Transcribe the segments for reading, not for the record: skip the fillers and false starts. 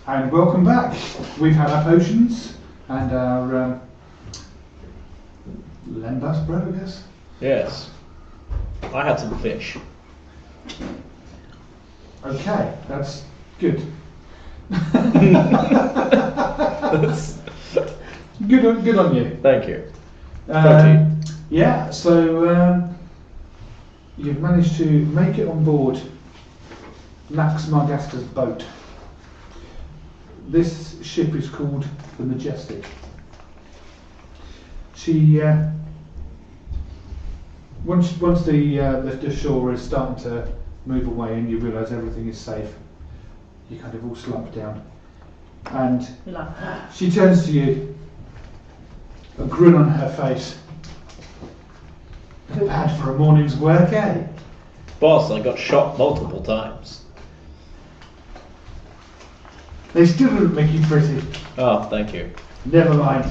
And welcome back. We've had our potions and our lembas bread, I guess. Yes. I had some fish. Okay, that's good. Good on you. Thank you. Yeah, so you've managed to make it on board Max Margasta's boat. This ship is called the Majestic. She once the shore is starting to move away and you realise everything is safe, you kind of all slump down, and she turns to you, a grin on her face. Not bad for a morning's work, eh? Boss, I got shot multiple times. They still didn't make you pretty. Oh, thank you. Never mind.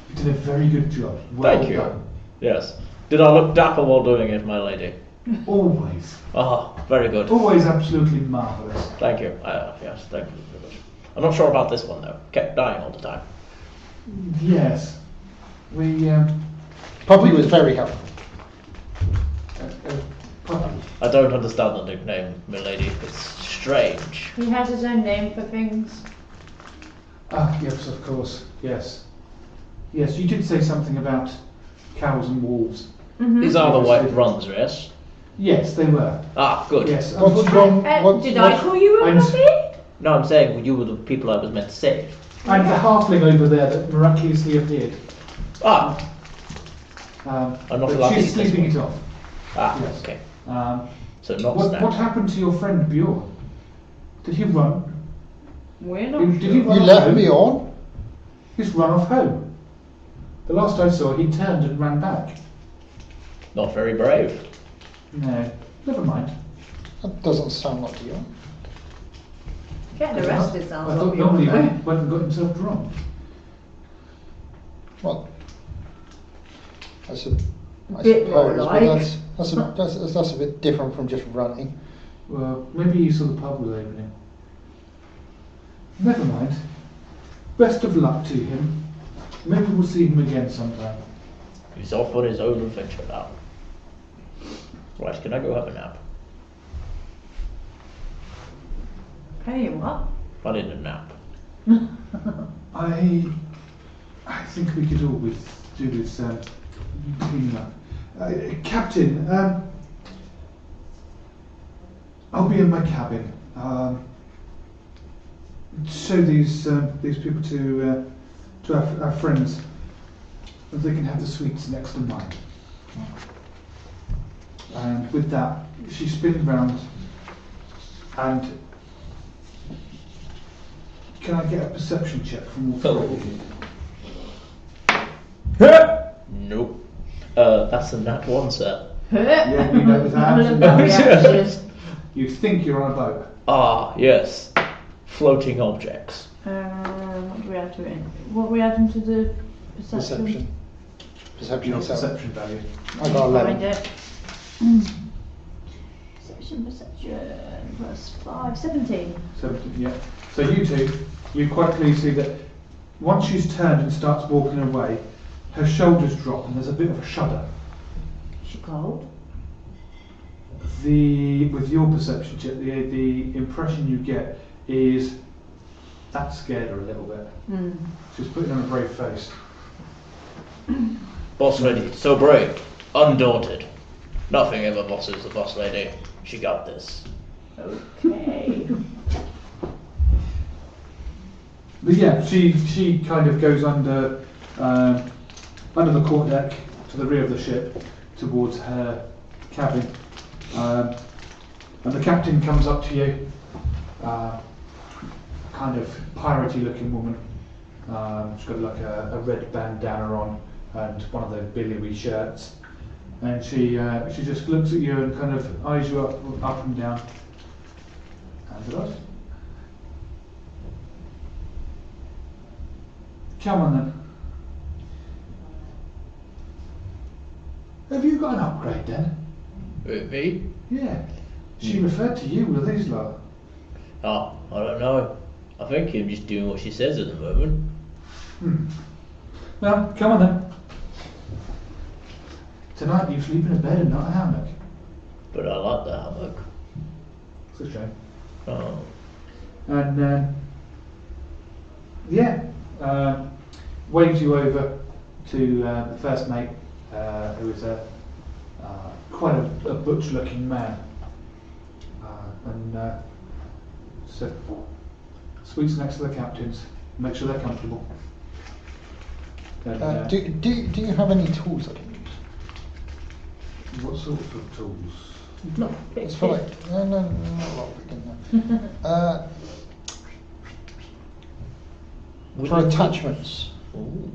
You did a very good job. Well Thank you. done. Yes. Did I look dapper while doing it, my lady? Always. Oh, very good. Always absolutely marvellous. Thank you. Yes, thank you very much. I'm not sure about this one though. Kept dying all the time. Yes. We, Puppy was very helpful. puppy. I don't understand the nickname, my lady. It's strange. He has his own name for things. Ah, yes, of course. Yes. Yes, you did say something about cows and wolves. Mm-hmm. These are the white runs, yes? Yes, they were. Ah, good. Yes. What's wrong? Did I call you a and- puppy? No, I'm saying you were the people I was meant to save. And the halfling over there that miraculously appeared. Ah, I'm I'm not allowed to she's eat this sleeping one. it off. ah, Yes. okay. So not What snap. happened to your friend Bjorn? Did he run? We're not Did he sure. run You off left home? me on? He's run off home. The last I saw, he turned and ran back. Not very brave. No, never mind. That doesn't sound like you. Getting arrested sounds I like thought you're normally he on went and got himself drunk. Well, I Bit suppose, more but like. that's a bit different from just running. Well, maybe you saw the pub was opening. Never mind. Best of luck to him. Maybe we'll see him again sometime. He's off on his own adventure now. Right, can I go have a nap? Hey, what? I need a nap. I think we could always do this cleaning up. Captain, I'll be in my cabin. Show these people to our friends. They can have the sweets next to mine. And with that, she spins round and can I get a perception check from all three of you? Nope. That's a nat one, sir. Yeah, you know that. Reactions. You think you're on a boat. Ah, yes. Floating objects. What do we add to it? What are we adding to the perception? Perception Your itself. perception value. I got 11. Find it. Perception plus 5, 17. 17, yeah. So you two, you quite clearly see that once she's turned and starts walking away, her shoulders drop and there's a bit of a shudder. Is she cold? With your perception check, the impression you get is that scared her a little bit. She's putting on a brave face. Boss lady, so brave, undaunted. Nothing ever bosses the boss lady. She got this. Okay. But yeah, she kind of goes under the quarterdeck to the rear of the ship towards her cabin, and the captain comes up to you, kind of piratey looking woman. She's got like a red bandana on and one of those billowy shirts, and she just looks at you and kind of eyes you up and down. Angela? Come on then. Have you got an upgrade then? Me? Yeah. She referred to you with these lot. Oh, I don't know. I think I'm just doing what she says at the moment. Well, come on then. Tonight you sleep in a bed and not a hammock. But I like the hammock. It's a shame. Oh. And waves you over to the first mate, who is quite a butch-looking man, and so suites next to the captain's. Make sure they're comfortable. And, Do you have any tools I can use? what sorts of tools? Not big. It's for like, no, not a lot in there. For attachments. Ooh.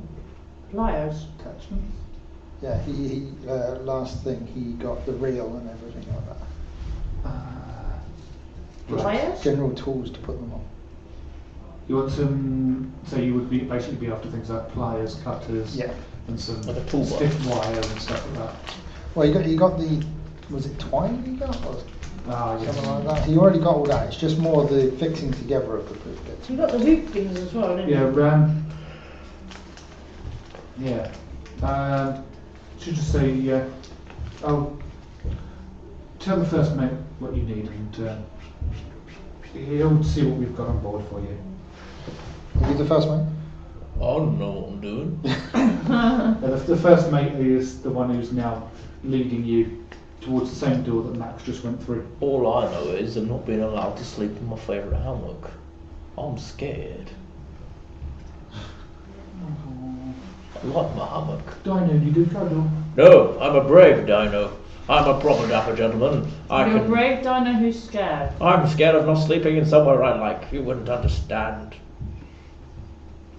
Pliers. Attachments. Yeah, he last thing he got the reel and everything like that. Pliers? General tools to put them on. You want some? So you would basically be after things like pliers, cutters, Yeah. and some Like a toolbox. stiff wire and stuff like that. Well, you got the, was it twine you got or Yes. something like that? You already got all that. It's just more the fixing together of the bits. You got the hoop things as well, didn't you? Should just say, I'll tell the first mate what you need, and he'll see what we've got on board for you. Are you the first mate? I don't know what I'm doing. The first mate is the one who's now leading you towards the same door that Max just went through. All I know is I'm not being allowed to sleep in my favourite hammock. I'm scared. I like my hammock. Dino, you do cuddle. No, I'm a brave dino. I'm a proper dapper gentleman. You're a brave dino who's scared. I'm scared of not sleeping in somewhere I like. You wouldn't understand.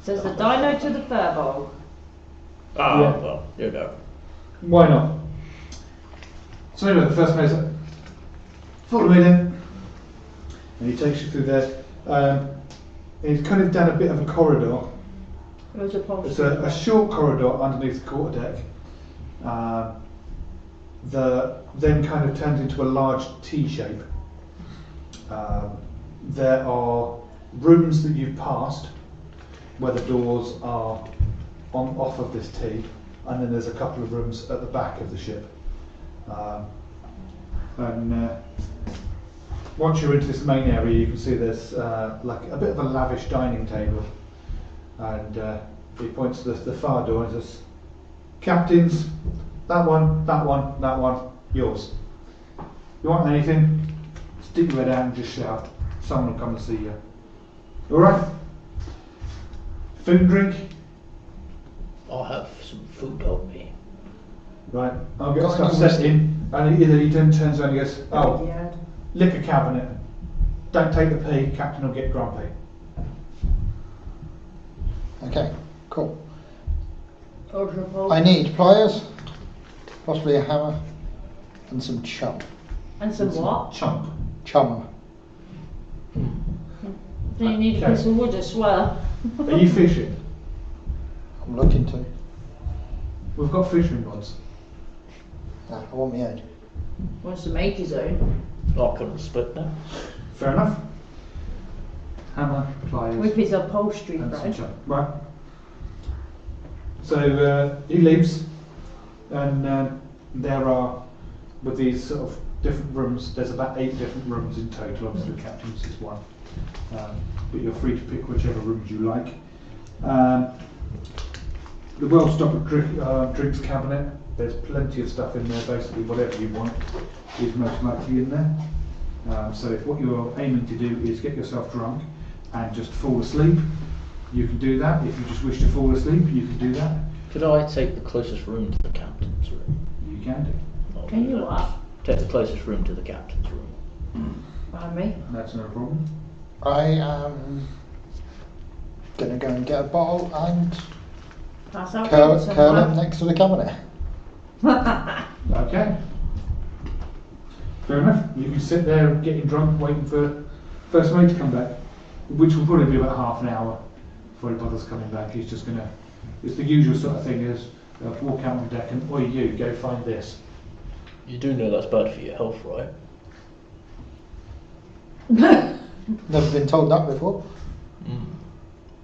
Says the dino to the furball. Ah, Yeah. well, you know. Why not? So anyway, the first mate's like, follow me then. And he takes you through there. He's kind of down a bit of a corridor. It was a It's a short corridor underneath the quarterdeck that then kind of turns into a large T shape. There are rooms that you've passed where the doors are off of this T, and then there's a couple of rooms at the back of the ship. Once you're into this main area, you can see there's like a bit of a lavish dining table. And he points to the far door and says, "Captains, that one, yours. You want anything, stick your head out and just shout. Someone will come and see you. Alright? Food and drink? I'll have some food on me. Right, I'll get Got stuff any set whiskey? in." And he then turns around and goes, "Oh, Yeah. liquor cabinet. Don't take the pee, Captain will get grumpy." Okay, cool. Ultra I need pliers, possibly a hammer, and some chum. And some what? Chump. Chum. Do you need a piece of wood as well? Are you fishing? I'm looking to. We've got fishing rods. Nah, I want my own. Wants to make his own. I couldn't split that. Fair enough. Hammer, pliers, With his upholstery and some bread. chump. Right. So he leaves, and there are, with these sort of different rooms, there's about 8 different rooms in total. Obviously the captain's is one, but you're free to pick whichever rooms you like. The well-stocked drinks cabinet, there's plenty of stuff in there. Basically whatever you want is most likely in there. So if what you're aiming to do is get yourself drunk and just fall asleep, you can do that. If you just wish to fall asleep, you can do that. Could I take the closest room to the captain's room? You can do. I'll Can do you that. what? Take the closest room to the captain's room. By me. That's no problem. I am gonna go and get a bottle and Pass out curl drinks it somewhere. next to the cabinet. Okay. Fair enough. You can sit there getting drunk, waiting for first mate to come back, which will probably be about half an hour before he bothers coming back. He's just gonna. It's the usual sort of thing: is walk out on the deck and, "Oi, you, go find this." You do know that's bad for your health, right? Never been told that before.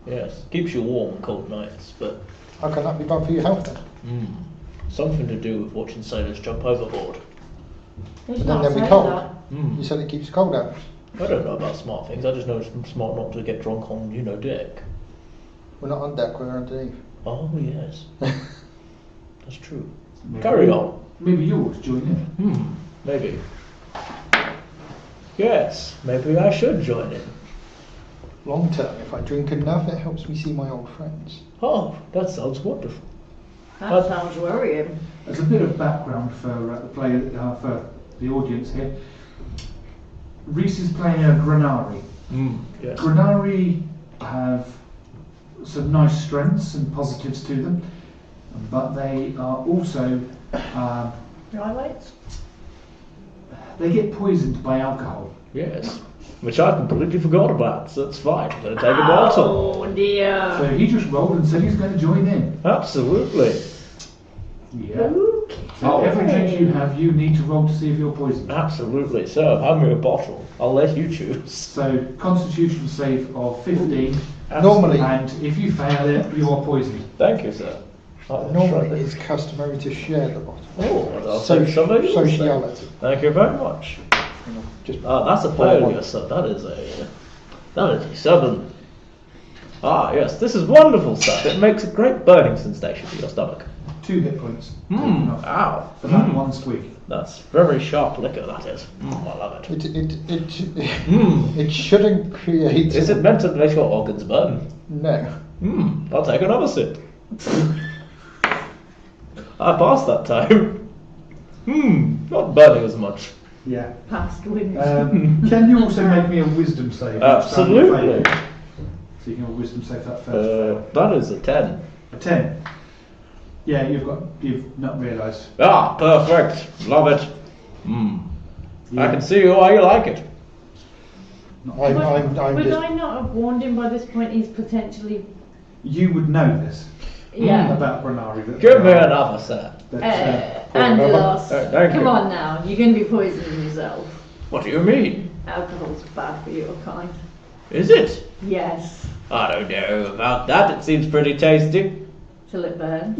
Yes, keeps you warm on cold nights, but How can that be bad for your health then? something to do with watching sailors jump overboard. It's But not then they'll be saying cold. that. You said it keeps cold out. I don't know about smart things. I just know it's smart not to get drunk on, deck. We're not on deck, we're underneath. Oh yes, that's true. Carry on. Maybe you ought to join in. Maybe. Yes, maybe I should join in. Long term, if I drink enough, it helps me see my old friends. Oh, that sounds wonderful. That sounds worrying. As a bit of background for the player, for the audience here, Reese is playing a Granari. Yes. Granari have some nice strengths and positives to them, but they are also Right? they get poisoned by alcohol. Yes. Which I completely forgot about, so it's fine. I'm going to take a bottle. Oh dear. So he just rolled and said he's going to join in. Absolutely. Yeah. Okay. So every drink you have, you need to roll to see if you're poisoned. Absolutely. So, hand me a bottle. I'll let you choose. So Constitution save of 15. Normally, And if you fail it, you are poisoned. Thank you, sir. normally it's customary to share the bottle. Oh, I'll take some of yours then. Sociality. Thank you very much. You know, just That's a failure, sir. That is a 7. Ah, yes, this is wonderful stuff. It makes a great burning sensation for your stomach. 2 hit points. taken off Ow. For that one squeak. That's very sharp liquor, that is. I love it. it shouldn't create. Is it meant to make your organs burn? No. I'll take another sip. I passed that time. Not burning as much. Yeah. Past wins. Can you also make me a wisdom save? Absolutely. So you can have a wisdom save that first. That is a 10. A 10. Yeah, you've not realised. Ah, perfect. Love it. Yeah. I can see why you like it. I'm Would just. I not have warned him by this point he's potentially... You would know this Yeah. about Brenari. that Give me they are- another, sir. that, Angelos, thank come you. on now, you're going to be poisoning yourself. What do you mean? Alcohol's bad for your kind. Is it? Yes, I don't know about that. It seems pretty tasty. till it burns.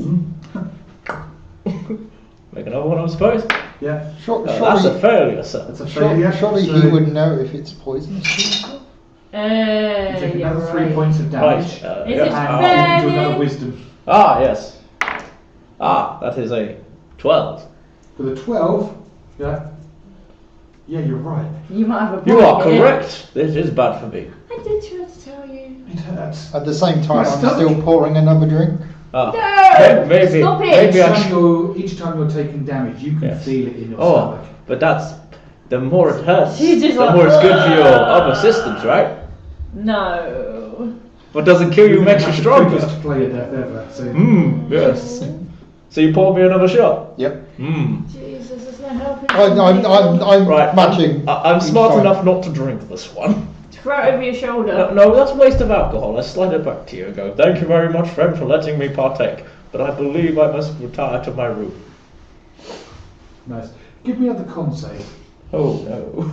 Make another one, I suppose. Yeah. That's a failure, sir. That's a failure. Surely So he would know if it's poisonous. you take Yeah, another 3 right. points of damage. Right. Is yeah. it And fair? you do another wisdom. Ah, yes. Ah, that is a 12. With a 12, yeah. Yeah, you're right. You might have a point You are here. correct. This is bad for me. I did try to tell you. It hurts. At the same time, My I'm stomach. still pouring another drink. Ah. No! Maybe. Stop it! Maybe I should. Each time you're taking damage, you can Yes. feel it in your Oh, stomach. but that's the more it hurts, She's just the like, more it's good for your "Ugh." other systems, right? No. What doesn't kill you makes you That's the stronger. quickest player death ever. So. Yes. So you pour me another shot. Yep. Jesus, there's no helping. I'm Right. matching. I'm each smart time. enough not to drink this one. Throw it over your shoulder. No, that's a waste of alcohol. I slide it back to you and go, thank you very much, friend, for letting me partake. But I believe I must retire to my room. Nice. Give me another con save. Oh no.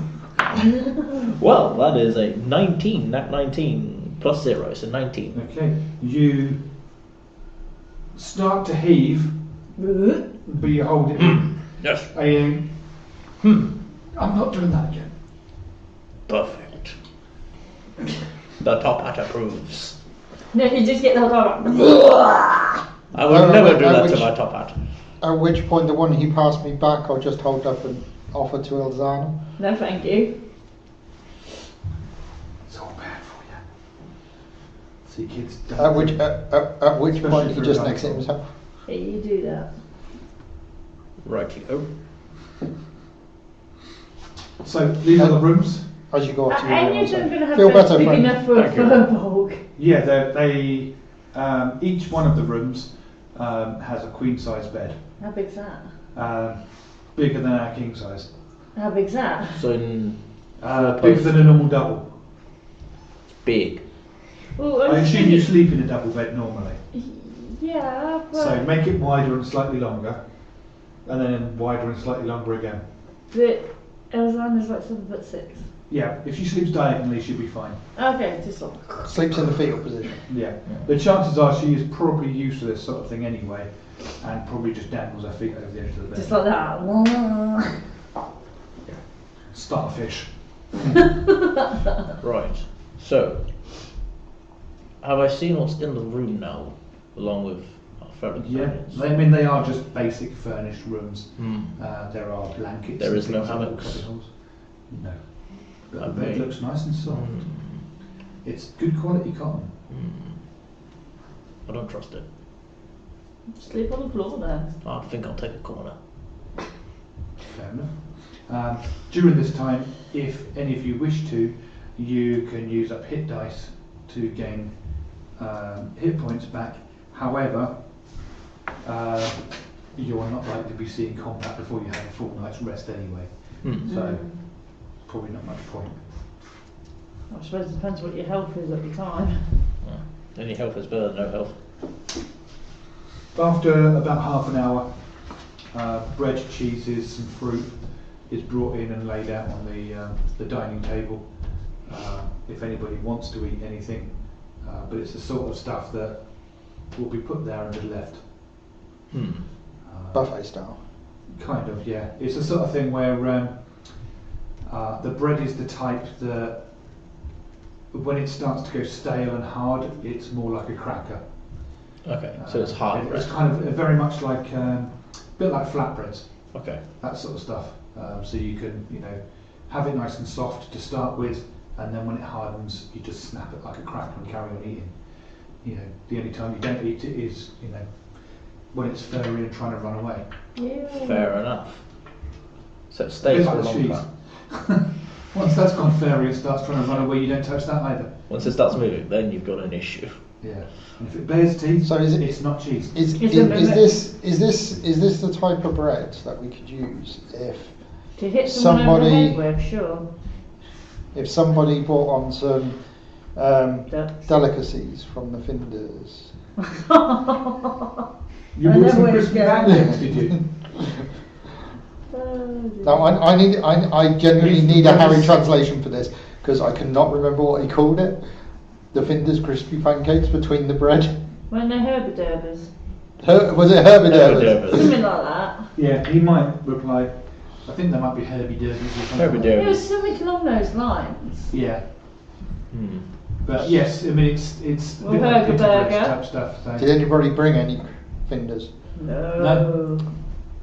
Well, that is a 19, not 19 plus 0, so 19. Okay. You start to heave, but you hold it in. Yes. I'm not doing that again. Perfect. The top hat approves. No, you just get the whole time. I would never do that to which- my top hat. At which point, the one he passed me back, I'll just hold up and offer to Elzana. No, thank you. It's all bad for you. See, kids. don't At which drink. at which Especially point he for just an exits alcohol. himself. Yeah, you do that. Rhi-koo. So these are the rooms. As you go up to your Any room, of them going to have feel beds better, big friend. enough for a Thank you. furbolg? Yeah, they each one of the rooms has a queen size bed, How big's that? bigger than our king size, How big's that? So in bigger than a normal double. big. Well, I assume you sleep in a double bed normally, Yeah, but so make it wider and slightly longer, and then wider and slightly longer again. the Elzana's like 7'6". Yeah, if she sleeps diagonally, she'll be fine. Okay, just like. Sleeps in the fetal position. Yeah. The chances are she is probably used to this sort of thing anyway, and probably just dangles her feet over the edge of the bed. Just like that. Starfish. Right. So, have I seen what's in the room now, along with our fellow Yeah, companions? I mean they are just basic furnished rooms. Hmm. There are blankets. There and is no things that will hammocks? cover holes. No. But the Okay. bed looks nice and soft. Hmm. It's good quality cotton. Hmm. I don't trust it. Sleep on the floor then. I think I'll take a corner. Fair enough. During this time, if any of you wish to, you can use up hit dice to gain hit points back. However, you are not likely to be seeing combat before you have a full night's rest anyway. Hmm. So, probably not much point. I suppose it depends what your health is at the time. Yeah. Any health is better than no health. After about half an hour, bread, cheeses, some fruit is brought in and laid out on the dining table. If anybody wants to eat anything, but it's the sort of stuff that will be put there and be left. Hmm. Buffet style. Kind of, yeah. It's the sort of thing where the bread is the type that when it starts to go stale and hard, it's more like a cracker. Okay, so it's hard bread. It's kind of very much like a bit like flatbreads, Okay. that sort of stuff. So you can, have it nice and soft to start with, and then when it hardens, you just snap it like a cracker and carry on eating. The only time you don't eat it is, when it's furry and trying to run away. Yeah. Fair enough. So it A stays bit for a like long cheese. time. Once that's gone furry and starts trying to run away, you don't touch that either. Once it starts moving, then you've got an issue. Yeah. And if it bears teeth, So is it- it's not cheese. Is Is it mimic? this the type of bread that we could use To hit someone over the Somebody- head with, sure. if somebody brought on some Ducks. delicacies from the Finders? You I bought know some where it's crispy going. pancakes, did you? Now I genuinely need a Harry translation for this because I cannot remember what he called it. The Finders crispy pancakes between the bread. When they're herbidurbers. Was it Herbert Herbidurbers. Something like that. Yeah, he might reply. I think there might be Herbie Derbies or something. Herbie like Derbies. It was something along those lines. that. Yeah, Hmm. but yes, I mean it's a Well, bit like burger, pita bread burger. type stuff. So. Did anybody bring any Finders? No.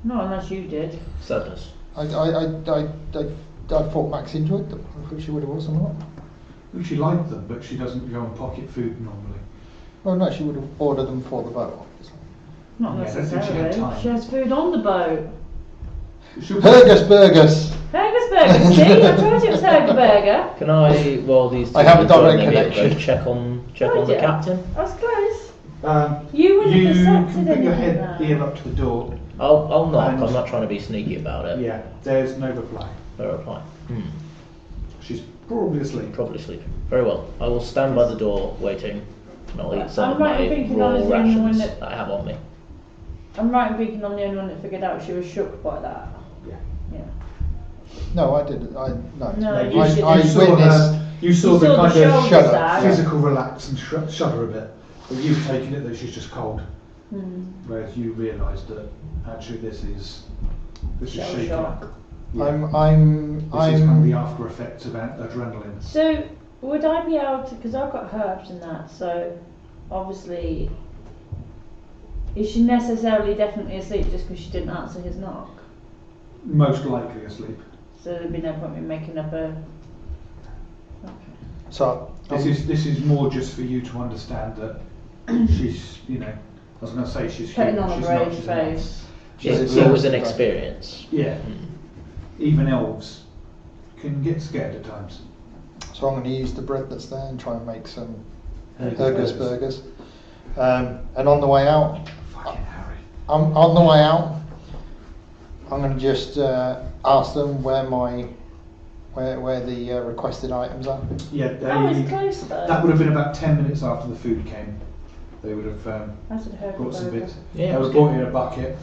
Not unless you did. Sadness. I thought Max enjoyed them. I thought she would have also not. Well, she liked them, but she doesn't go on pocket food normally. Oh no, she would have ordered them for the boat, obviously. Not Yeah, I don't think she had necessarily. time. She has food on the boat. She'll- Burgers, burgers. Burger, see? I told you it was burger. Can I, while these two I have a are joining direct me, go connection. check on Told the ya. captain? I was close. Um, You wouldn't you have can accepted put your anything head there. ear up to the door. I'll knock. And- I'm not trying to be sneaky about it. Yeah, there's no reply. No reply. Hmm. She's probably asleep. Probably sleeping. Very well. I will stand by the door waiting, and I'll eat some I'm of right in my thinking I raw was the only one rations that- that I have on me. I'm right in thinking I'm the only one that figured out she was shook by that. Yeah. Yeah. No, I didn't. No. No, you I, didn't. I You saw witnessed. her. You saw You the saw kind the of shoulders shudder, sag. physical relax and shudder a bit. But you've taken it that she's just cold, Hmm. whereas you realised that actually this is Shell shaking. shock. Yeah. I'm This is kind of the after effects of adrenaline. So, would I be able to, because I've got herbs and that, so obviously, is she necessarily definitely asleep just because she didn't answer his knock? Most likely asleep. So there'd be no point in making up a... Okay. so. This is more just for you to understand that she's, I was going to say she's Putting human, on a she's not, brave she's not. face. It was an experience. Yeah, Hmm. even elves can get scared at times. So I'm going to use the bread that's there and try and make some Burgers. burgers. And on the way out, Fucking Harry. on the way out, I'm going to just ask them where the requested items are. Yeah, Oh, it's close though. that would have been about 10 minutes after the food came. They would have I said herb brought some burger. bits. Yeah, They it would was have brought good. you in a bucket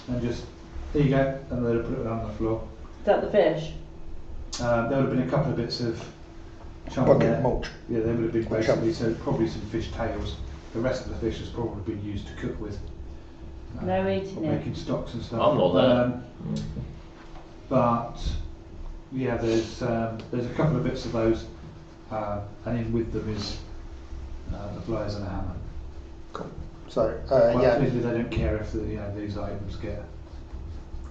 and just, here you go, and they'd have put it on the floor. Is that the fish? There would have been a couple of bits of chunk Bucket there. mulch. Yeah, there would have been Or basically probably some fish tails. The rest of the fish has probably been used to cook with. No eating or it. making stocks and stuff. I'm not there. But yeah, there's a couple of bits of those, and in with them is the pliers and a hammer. Cool. So Quite yeah. clearly they don't care if these items get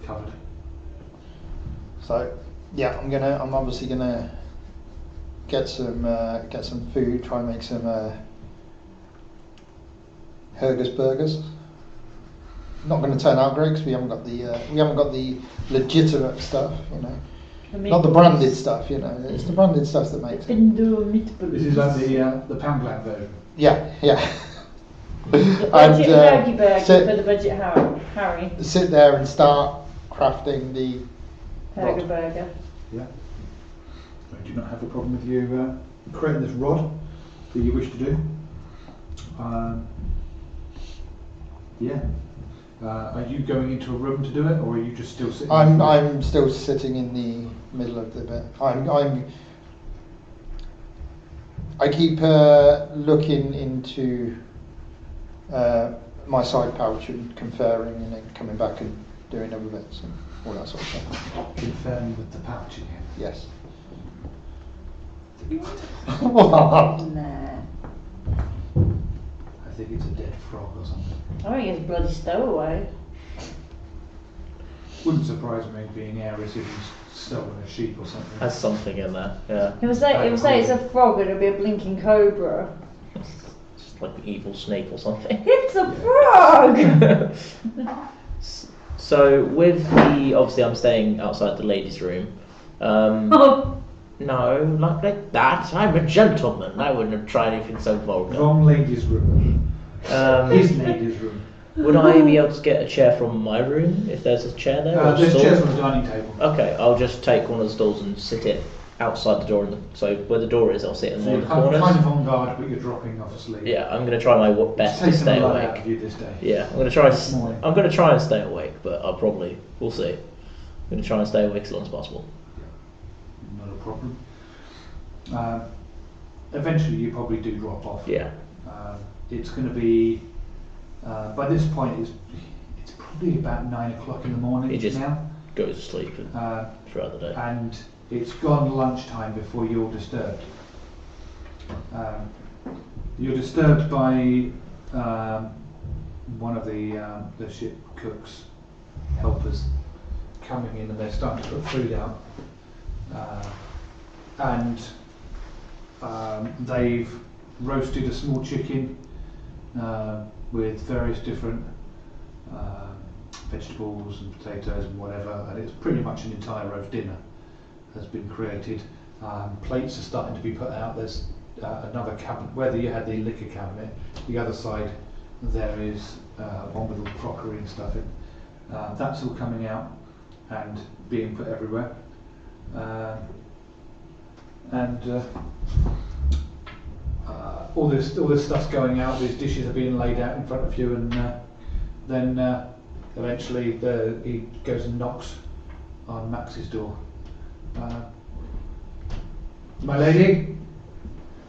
covered. So yeah, I'm obviously gonna get some food. Try and make some Hergus burgers. Not going to turn out great because we haven't got the legitimate stuff, not the branded stuff, It's the branded stuff that makes it. This is like the Poundland version. Yeah. The budget Hergy burger for the budget Harry. Sit there and start crafting the Hergy rod. burger. Yeah. I do not have a problem with you creating this rod that you wish to do. Yeah. Are you going into a room to do it, or are you just still sitting? I'm still sitting in the middle of the bit. I keep looking into my side pouch and conferring, and then coming back and doing other bits and all that sort of stuff. Conferring with the pouch again. Yes. Nah. I think it's a dead frog or something. I think it's a bloody stowaway. Wouldn't surprise me being Aeris if he's stolen a sheep or something. Has something in there, yeah. It will say it's a frog and it'll be a blinking cobra. Just like an evil snake or something. It's a frog! So with the, obviously I'm staying outside the ladies' room. Oh. No, not like that. I'm a gentleman. I wouldn't have tried anything so vulgar. Wrong lady's room. His lady's room. Would I be able to get a chair from my room if there's a chair there? Or a There's stool? chairs on the dining table. Okay, I'll just take one of the stools and sit it outside the door. So where the door is, I'll sit in So one you're of the corners. kind of on guard, but you're dropping off asleep. Yeah, I'm going to try my best to It's stay taken a lot out awake. of you this day. Yeah, I'm going to try. This morning. I'm going to try and stay awake, but we'll see. I'm going to try and stay awake as long as possible. Not a problem. Eventually, you probably do drop off. Yeah. It's going to be by this point. It's probably about 9 o'clock in the morning You just now. go to sleep throughout the day. And it's gone lunchtime before you're disturbed. You're disturbed by one of the ship cook's helpers coming in, and they're starting to put food out. And they've roasted a small chicken with various different vegetables and potatoes and whatever, and it's pretty much an entire roast dinner has been created. Plates are starting to be put out. There's another cabinet, whether you had the liquor cabinet, the other side there is one with all crockery and stuff in. That's all coming out and being put everywhere. All this stuff's going out. These dishes are being laid out in front of you, and then eventually he goes and knocks on Max's door. My lady?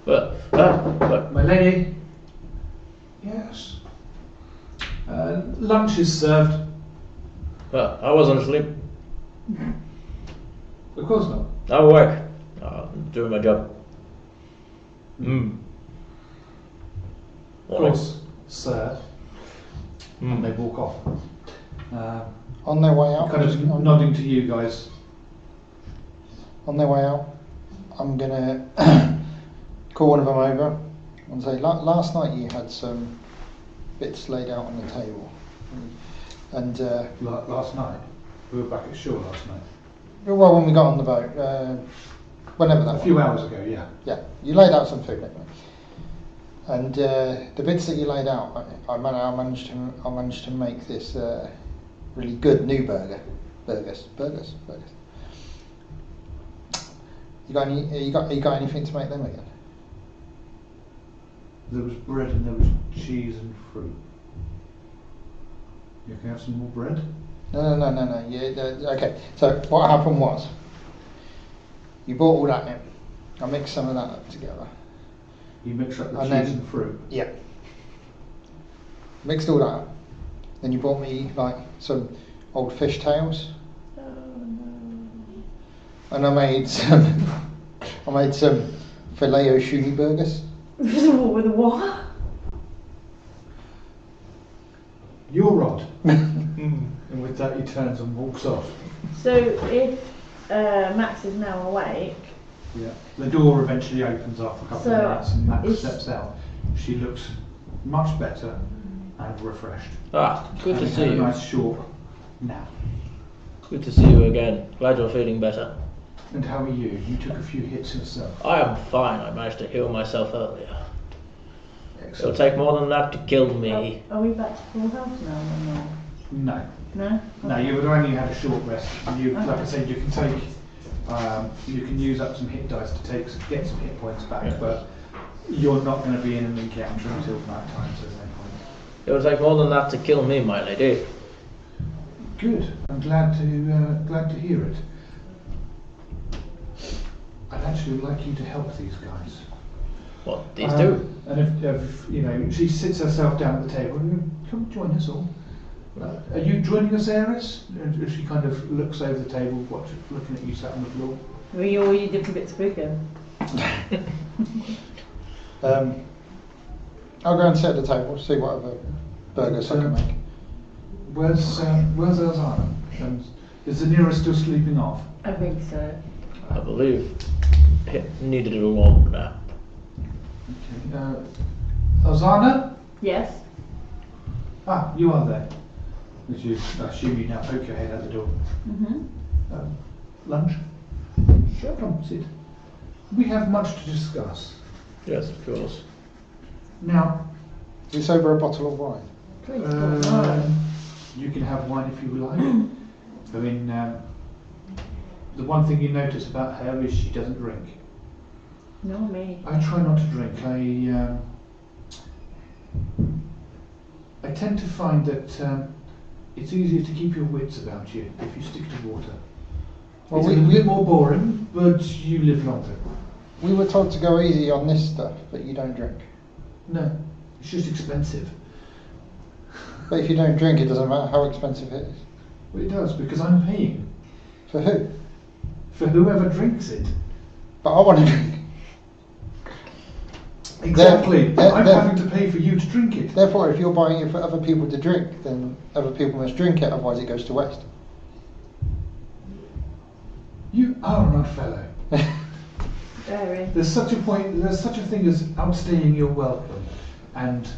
But My lady? Yes. Lunch is served. I wasn't asleep. Of course not. I'm awake. I'm doing my job. Of course, sir. And they walk off. On their way out, Kind of nodding to you guys. on their way out, I'm gonna call one of them over and say, last night you had some bits laid out on the table, and Last night, we were back at shore last night. well, when we got on the boat, whenever that A was. few hours ago, yeah. Yeah, you laid out some food, anyway. And the bits that you laid out, I managed to make this really good new burgers. You got anything to make them again? There was bread and there was cheese and fruit. You can have some more bread? No. Yeah, okay. So what happened was, You bought all that in. I mixed some of that up together. You mix up the And cheese then- and fruit. Yeah. Mixed all that up. Then you bought me like some old fish tails. Oh no. And I made some filet o shuni burgers. With a what? You're odd. And with that, he turns and walks off. So if Max is now awake, Yeah. The door eventually opens after a couple So, of minutes, and Max is- steps out. She looks much better and refreshed. Ah, good to Having see had a you. nice short nap. Good to see you again. Glad you're feeling better. And how are you? You took a few hits yourself. I am fine. I managed to heal myself earlier. It'll Excellent. take more than that to kill me. are we back to full health now or no? No. No? No, you've only had a short rest. You, Okay. like I said, you can take, you can use up some hit dice to get some hit points back, Yeah. but you're not going to be in an encounter until night time, so there's no point. It'll take more than that to kill me, my lady. Good. I'm glad to hear it. I'd actually like you to help these guys. What, these two? And if you know, she sits herself down at the table. Come join us all. Are you joining us, Aeris? And she kind of looks over the table, looking at you sat on the floor. Were you all your different bits quicker? I'll go and sit at the table, see what other burgers I can make. Where's Elzana? And is the nearest still sleeping off? I think so. I believe it needed a long nap. Okay. Elzana? Yes? Ah, you are there. As you assume you now poke your head out the door. Mm-hmm. Lunch? Sure. Come, sit. We have much to discuss. Yes, of course. Now, It's over a bottle of wine. Please don't lie. you can have wine if you like. I mean, the one thing you notice about her is she doesn't drink. No, me. I try not to drink. I tend to find that it's easier to keep your wits about you if you stick to water. Well, It's a little bit more boring, but you live longer. We were told to go easy on this stuff, but you don't drink. No, it's just expensive. But if you don't drink, it doesn't matter how expensive it is. Well, it does, because I'm paying For who? for whoever drinks it. But I want to drink. Exactly. They're- I'm they're- having to pay for you to drink it. Therefore, if you're buying it for other people to drink, then other people must drink it, otherwise it goes to waste. You are an odd fellow. Very. There's such a thing as outstaying your welcome, and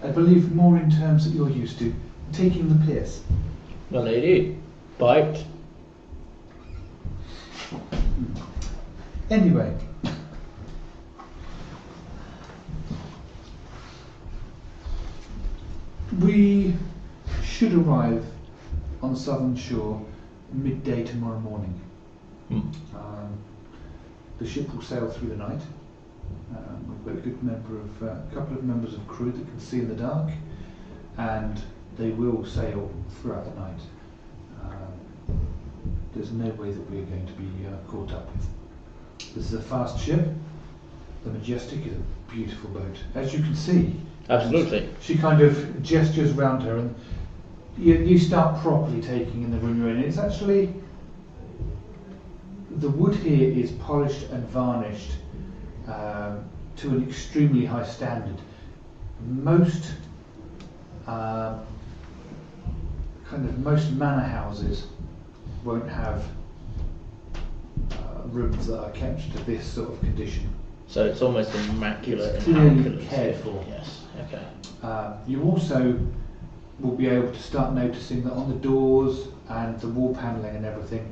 I believe more in terms that you're used to, taking the piss. My lady, bite. Anyway. We should arrive on the southern shore midday tomorrow morning. Hmm. The ship will sail through the night. We've got a couple of members of crew that can see in the dark, and they will sail throughout the night. There's no way that we're going to be caught up with. This is a fast ship. The Majestic is a beautiful boat, as you can see. Absolutely. She kind of gestures round her, and you start properly taking in the room you're in. It's actually, the wood here is polished and varnished to an extremely high standard. Most most manor houses won't have rooms that are kept to this sort of condition. So it's almost immaculate. It's in clearly immaculate. cared for. Yes. Okay. You also will be able to start noticing that on the doors and the wall panelling and everything,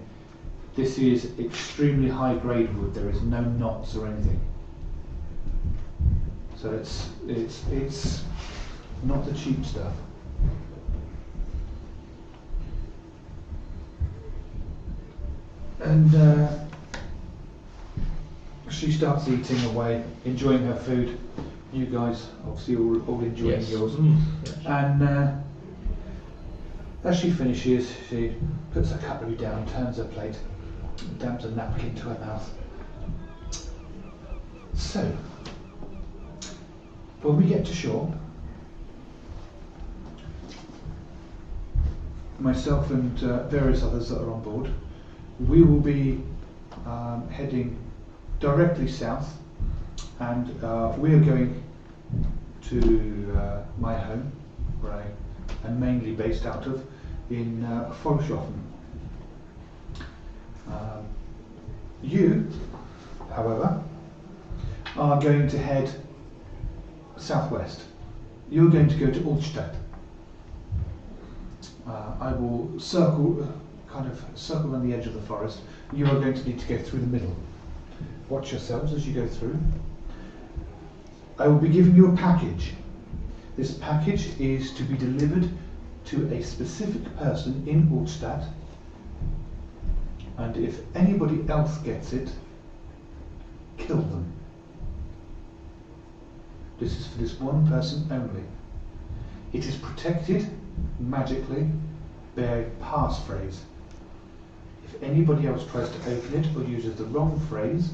this is extremely high grade wood. There is no knots or anything. So it's not the cheap stuff. And she starts eating away, enjoying her food. You guys obviously all enjoying Yes. yours. Yes. And as she finishes, she puts her cutlery down, turns her plate, damps a napkin to her mouth. So, when we get to shore, myself and various others that are on board, we will be heading directly south, and we are going to my home, where I am mainly based out of, in Volkshofen. You, however, are going to head southwest. You're going to go to Ulstadt. I will circle on the edge of the forest. You are going to need to go through the middle. Watch yourselves as you go through. I will be giving you a package. This package is to be delivered to a specific person in Ulstadt, and if anybody else gets it, kill them. This is for this one person only. It is protected magically by a passphrase. If anybody else tries to open it or uses the wrong phrase,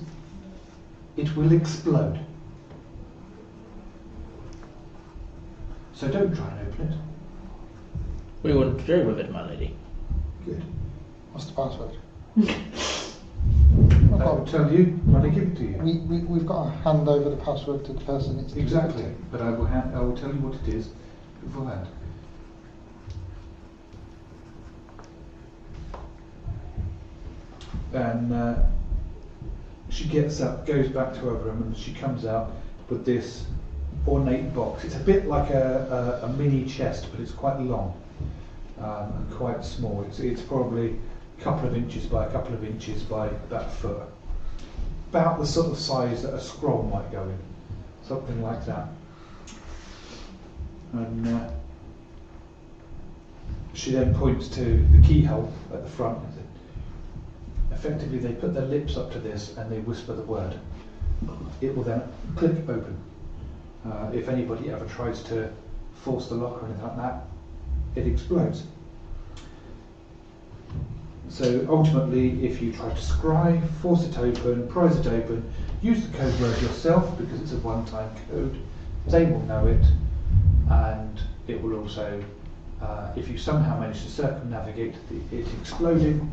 it will explode. So don't try and open it. We wouldn't agree with it, my lady. Good. What's the password? I will tell you when I give it to you. We've got to hand over the password to the person it's Exactly, delivered but I will tell you what it is beforehand. And she gets up, goes back to her room, and she comes out with this ornate box. It's a bit like a mini chest, but it's quite long and quite small. It's probably a couple of inches by a couple of inches by about a foot. About the sort of size that a scroll might go in, something like that. And she then points to the keyhole at the front. Effectively, they put their lips up to this and they whisper the word. It will then click open. If anybody ever tries to force the lock or anything like that, it explodes. So ultimately, if you try to scry, force it open, prise it open, use the code word yourself because it's a one-time code, they will know it, and it will also, if you somehow manage to circumnavigate it exploding,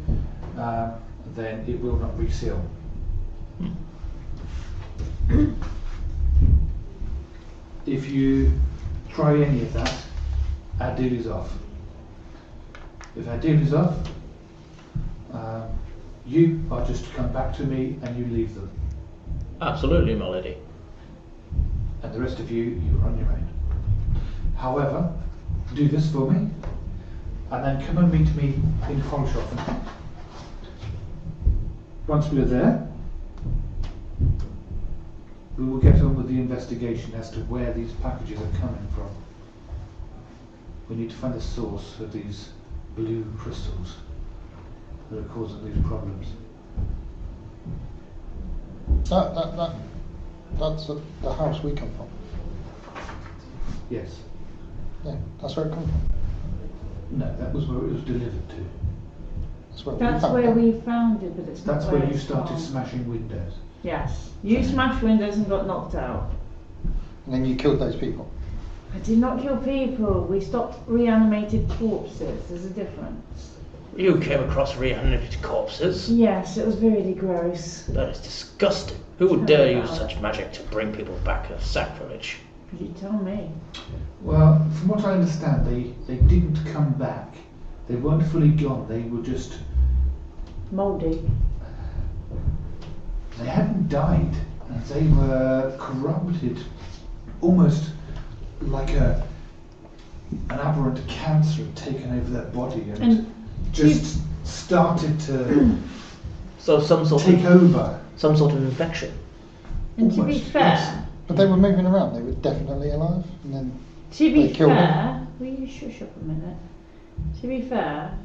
then it will not reseal. If you try any of that, our deal is off. If our deal is off, you are just to come back to me and you leave them. Absolutely, my lady. And the rest of you are on your own. However, do this for me, and then come and meet me in Volkshofen. Once we are there, we will get on with the investigation as to where these packages are coming from. We need to find the source of these blue crystals that are causing these problems. That's the house we come from. Yes. Yeah, that's where it comes from. No, that was where it was delivered to. That's where we found it, but it's not That's where you it's started gone. smashing windows. Yes. You smashed windows and got knocked out. And then you killed those people. I did not kill people. We stopped reanimated corpses. There's a difference. You came across reanimated corpses? Yes, it was really gross. That is disgusting. Who would dare use such magic to bring people back? A sacrilege. You tell me. Well, from what I understand, they didn't come back. They weren't fully gone. They were just... Mouldy. They hadn't died. And they were corrupted, almost like an aberrant cancer had taken over their body and just started to So some sort take over. Some sort of infection. And to be Almost, fair, yes. But they were moving around. They were definitely alive. And then to be they killed them. fair, will you shush up a minute? To be fair,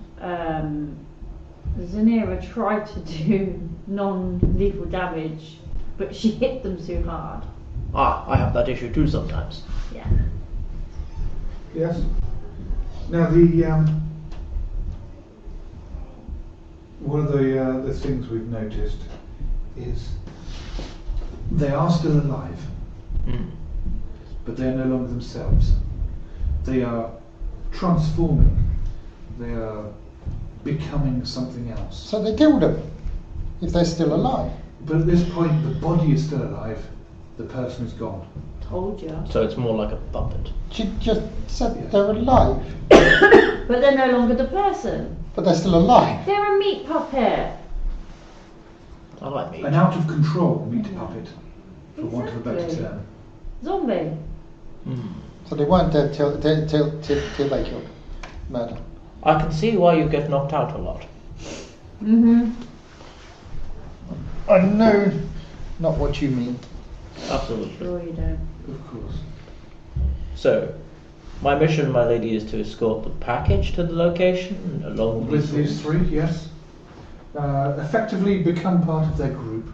Zanira tried to do non-lethal damage, but she hit them too hard. Ah, I have that issue too sometimes. Yeah. Yes. Now the one of the things we've noticed is They are still alive, but they are no longer themselves. They are transforming. They are becoming something else. So they killed them, if they're still alive. But at this point, the body is still alive. The person is gone. Told you. So it's more like a puppet. She just said they're alive, But they're no longer the person. but they're still alive. They're a meat puppet. I like meat. An out of control meat puppet, for want of a better Exactly. term. Zombie. So they weren't dead till they killed. Murder. I can see why you get knocked out a lot. Mm-hmm. I know not what you mean. Absolutely. Sure you don't. Of course. So, my mission, my lady, is to escort the package to the location along With these three, yes. Effectively become part of their group.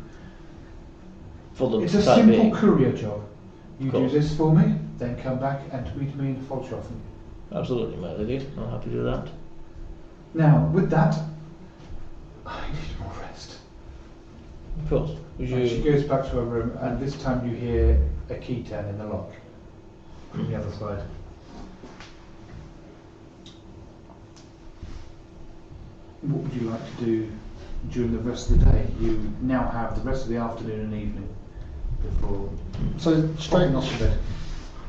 For the It's a time simple being. courier job. You do Cool. this for me, then come back and meet me in Volshofen. Absolutely, my lady. I'm happy to do that. Now, with that, I need more rest. Of course. Would And she you? goes back to her room, and this time you hear a key turn in the lock from the other side. What would you like to do during the rest of the day? You now have the rest of the afternoon and evening before So straight popping off to bed.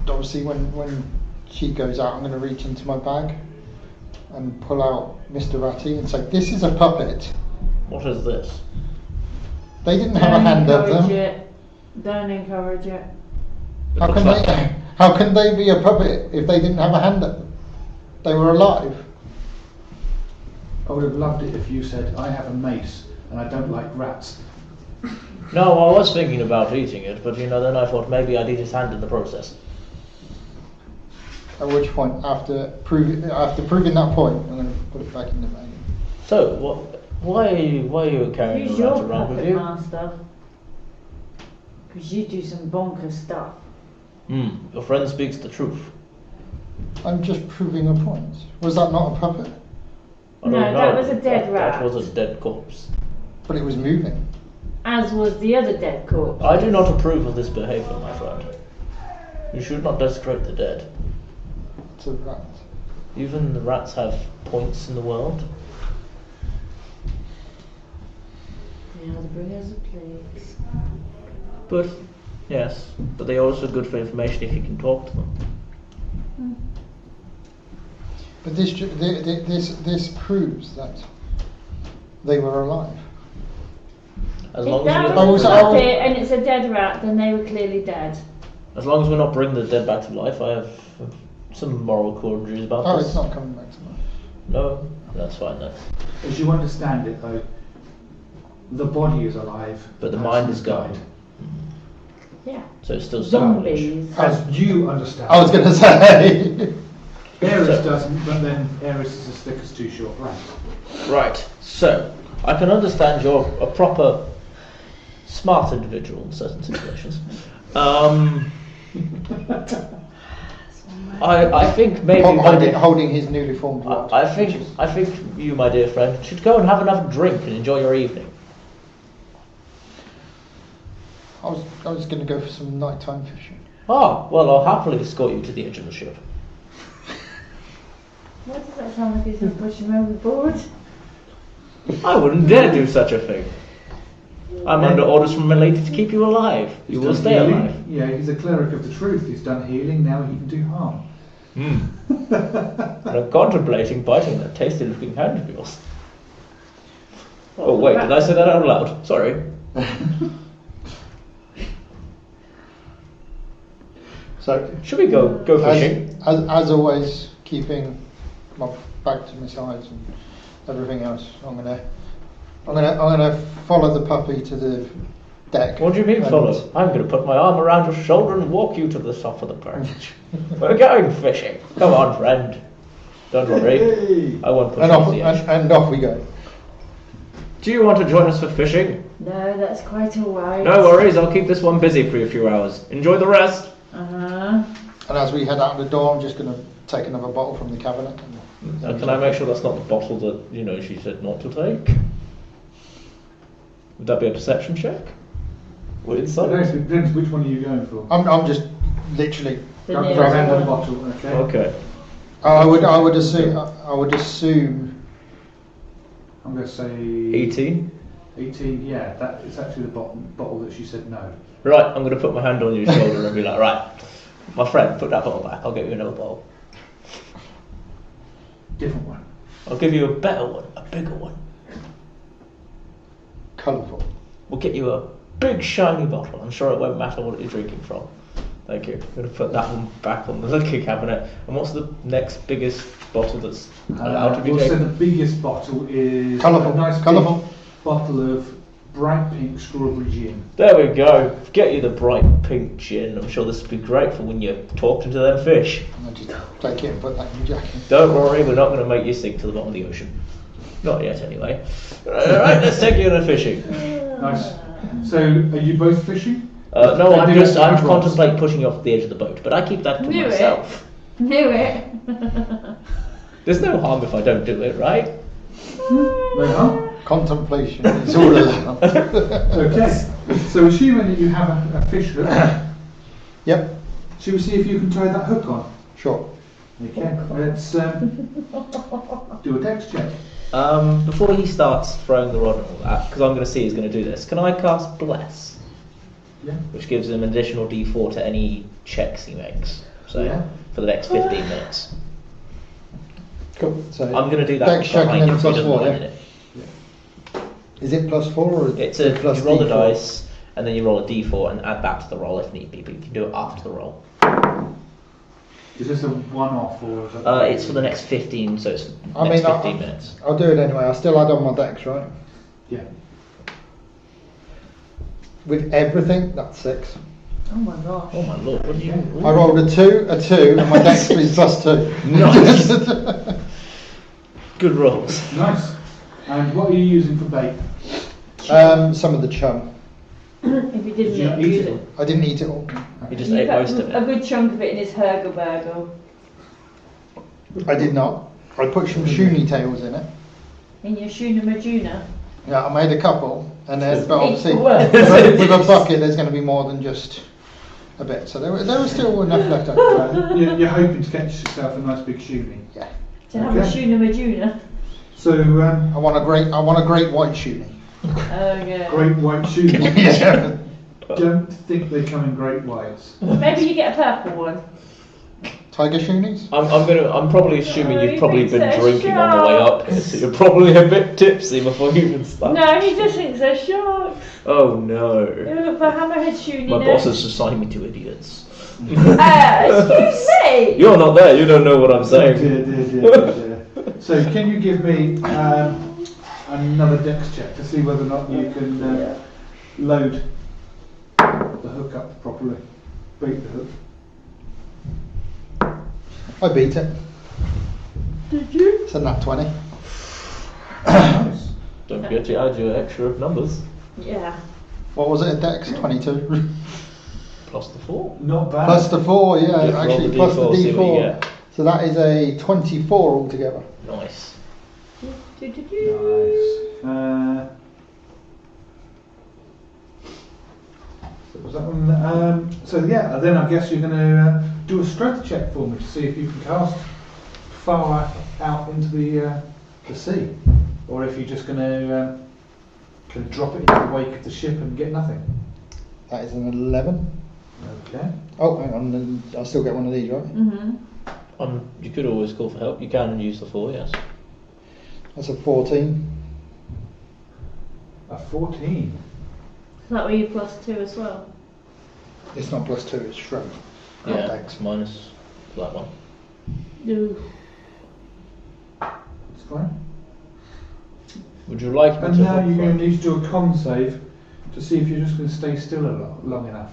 obviously when she goes out, I'm going to reach into my bag and pull out Mr. Ratty and say, "This is a puppet. What is this? They didn't have a hand of encourage them. it. Don't encourage it. It How looks can like- they? How can they be a puppet if they didn't have a hand of them? They were alive." I would have loved it if you said, I have a mace and I don't like rats. No, I was thinking about eating it, but then I thought maybe I'd eat his hand in the process. At which point, after proving that point, I'm going to put it back in the bag. So, why are you carrying Who's a rat your around with puppet you? master? Because you do some bonkers stuff. Your friend speaks the truth. I'm just proving a point. Was that not a puppet? I don't No, know. that was a dead That rat. was a dead corpse. But it was moving. As was the other dead corpse. I do not approve of this behaviour, my friend. You should not desecrate the dead. It's a rat. Even the rats have points in the world. They are the bringers of plagues. But, yes, but they are also good for information if you can talk to them. But this proves that they were alive. As If long that as, Oh, was so- a puppet and it's a dead rat, then they were clearly dead. as long as we're not bringing the dead back to life, I have some moral quandaries about Oh, this. it's not coming back to life. No, that's fine then. As you understand it though, the body is alive, But the person mind is has gone. died. Yeah. So it's still selfish. Zombies. As you understand I was going to say. Aeris doesn't, but then Aeris is as thick as two short planks. Right, so I can understand you're a proper smart individual in certain situations. I think maybe my dear, holding his newly formed rod. I think you, my dear friend, should go and have another drink and enjoy your evening. I was going to go for some nighttime fishing. Ah, well, I'll happily escort you to the edge of the ship. Why does that sound like he's going to push him overboard? I wouldn't dare do such a thing. I'm under orders from my lady to keep you alive. You will He's stay done healing. alive. Yeah, he's a cleric of the truth. He's done healing, now he can do harm. And I'm contemplating biting that tasty looking hand of yours. Oh wait, did I say that out loud? Sorry. So, Should we go fishing? as always, keeping my back to my sides and everything else. I'm gonna follow the puppy to the deck. What do you mean and- follow? I'm going to put my arm around your shoulder and walk you to the top of the perch. We're going fishing. Come on, friend. Don't worry. I won't push And you off, off the edge. and off we go. Do you want to join us for fishing? No, that's quite alright. No worries, I'll keep this one busy for a few hours. Enjoy the rest. Uh-huh. And as we head out the door, I'm just gonna take another bottle from the cabinet. Can I make sure that's not the bottle that, she said not to take? Would that be a perception check? Weird It sight. depends which one are you going for. I'm just literally. The Go nearest around one. the bottle, okay? Okay. I would assume. I'm going to say 18. 18. Yeah, that is actually the bottle that she said no. Right, I'm going to put my hand on your shoulder and be like, right, my friend, put that bottle back. I'll get you another bottle. Different one. I'll give you a better one, a bigger one. Colourful. We'll get you a big shiny bottle. I'm sure it won't matter what you're drinking from. Thank you. I'm going to put that one back on the liquor cabinet. And what's the next biggest bottle that's allowed to be We'll say taken? the biggest bottle is Colourful, a nice colourful. big bottle of bright pink strawberry gin. There we go. Get you the bright pink gin. I'm sure this would be great for when you're talking to them fish. I'll just take it and put that in your jacket. Don't worry, we're not going to make you sink to the bottom of the ocean. Not yet, anyway. Alright, let's take you on a fishing. Nice. So, are you both fishing? No, I do have I'm rods. contemplating pushing you off the edge of the boat, but I keep that to Knew it. myself. Knew it. There's no harm if I don't do it, right? No harm. Contemplation is all allowed. Okay. So, assuming that you have a fish hook, Yep, shall we see if you can tie that hook on? sure. Okay. Let's do a dex check. Before he starts throwing the rod and all that, because I'm going to see he's going to do this, can I cast Bless? Yeah. Which gives him an additional d4 to any checks he makes. So, Yeah. for the next 15 minutes. Cool. So I'm going to do that Dex check and behind then him a so he plus doesn't four, mind yeah? it. Is it +4 or is It's it a, plus you roll the D4? dice, and then you roll a d4 and add that to the roll if need be, but you can do it after the roll. Is this a one-off or? Is that It's for the next 15, so it's I next mean, 15 minutes. I'll do it anyway. I'll still add on my dex, right? Yeah. With everything, that's 6. Oh my gosh. Oh my lord, what did you... I rolled a 2, and my dex is +2. Nice. Good rolls. Nice. And what are you using for bait? Some of the chum. If you Did you not didn't eat use it? it. I didn't eat it all. You just You ate put most of a it. good chunk of it in his Hergelbergel. I did not. I put some shoonie tails in it. In your Shuna Majuna. Yeah, I made a couple, and then but obviously Well. with a bucket, there's going to be more than just a bit. So there was still enough left over. You're hoping to catch yourself a nice big shoonie. Yeah. To have a Okay. Shuna Majuna. So, I want a great white shoonie. Okay. great white shoonie. Yeah. Don't think they come in great whites. Maybe you get a purple one. Tiger shoonies? I'm probably assuming Oh, you've he probably thinks been they're drinking on the way up here, so you're probably a bit tipsy before you even start. No, he just thinks they're sharks. Oh no. Look for hammerhead Shuni. My boss has assigned me to idiots. Excuse me. You're not there, you don't know what I'm saying. Dear. So, can you give me another dex check to see whether or not you can load the hook up properly? Beat the hook. I beat it. Did you? It's a nat 20. Nice. Don't forget to add your extra numbers. Yeah. What was it, a dex? 22. Plus the 4. Not bad. Plus the 4, yeah, Just roll actually the plus the D4, see what you D4. So that is a 24 altogether. Nice. Nice. So was that one? So yeah, then I guess you're going to do a strength check for me to see if you can cast far out into the sea, or if you're just going to drop it into the wake of the ship and get nothing. That is an 11. Okay. Oh, hang on, then I'll still get one of these, right? Mm-hmm. You could always call for help. You can use the 4, yes. That's a 14. A 14. Is that where you +2 as well? It's not +2, it's shroud. Yeah, Dex. it's minus that one. No. That's fine. Would you like me And to now help you're going find- to need to do a con save to see if you're just going to stay still long enough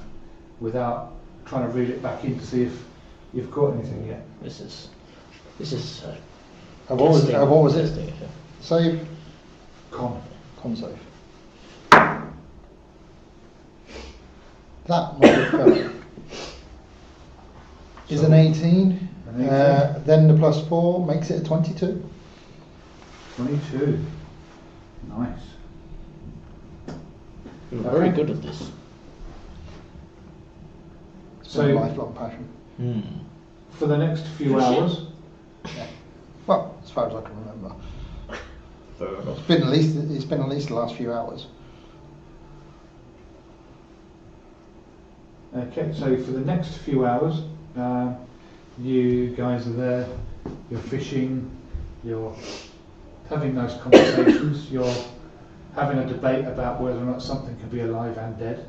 without trying to reel it back in to see if you've caught anything yet. This is What was it? testing issue. Save? Con. Con save. That motherfucker is an 18. An 18. Then the +4 makes it a 22. 22. Nice. You're very Okay. good at this. So- a lifelong passion. For the next few Fishing? hours, Yeah. Well, as far as I can remember, Fair enough. it's been at least the last few hours. okay, so for the next few hours, you guys are there, you're fishing, you're having nice conversations, you're having a debate about whether or not something can be alive and dead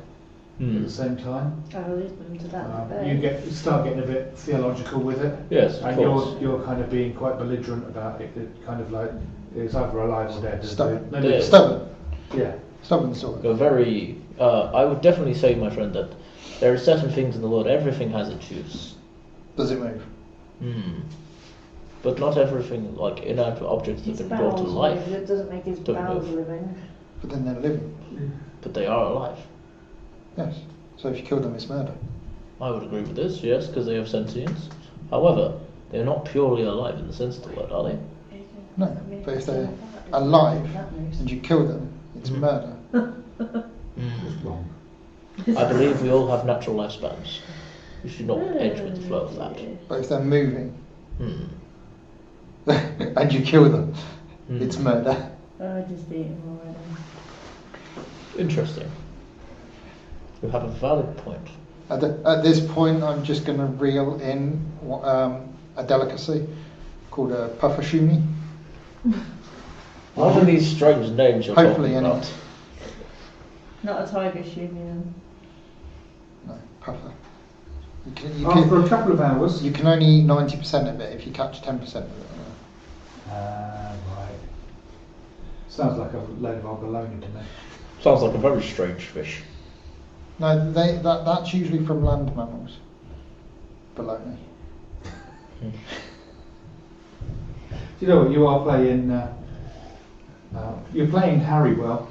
at the same time. I'll leave them to that debate. You start getting a bit theological with it. Yes, of And course. you're kind of being quite belligerent about it. Kind of like it's either alive or dead. There's Stubborn. no- Yeah. Stubborn. Yeah. Stubborn sort. You're very. I would definitely say, my friend, that there are certain things in the world. Everything has its use. Does it move? But not everything, like inanimate objects, have His been brought to bowels life. move, it doesn't make his Don't bowels move. living. But then they're living. But they are alive. Yes. So if you kill them, it's murder. I would agree with this, yes, because they have sentience. However, they're not purely alive in the sense of the word, are they? No. I mean, But if it's they're like that, alive that moves. and you kill them, it's murder. It's wrong. I believe we all have natural lifespans. We should not edge with the flow of that. But if they're moving Hmm. and you kill them, it's murder. Oh, I just ate him already. Interesting. You have a valid point. At this point, I'm just going to reel in a delicacy called a puffershuni. What are these strange names you're Hopefully talking any- about? Not a tiger shooting them. No, puffer. After a couple of hours. You can only eat 90% of it if you catch 10% of it. Right. Sounds like a load of old baloney to me. Sounds like a very strange fish. No, that's usually from land mammals. Baloney. You know what? You are playing. You're playing Harry well.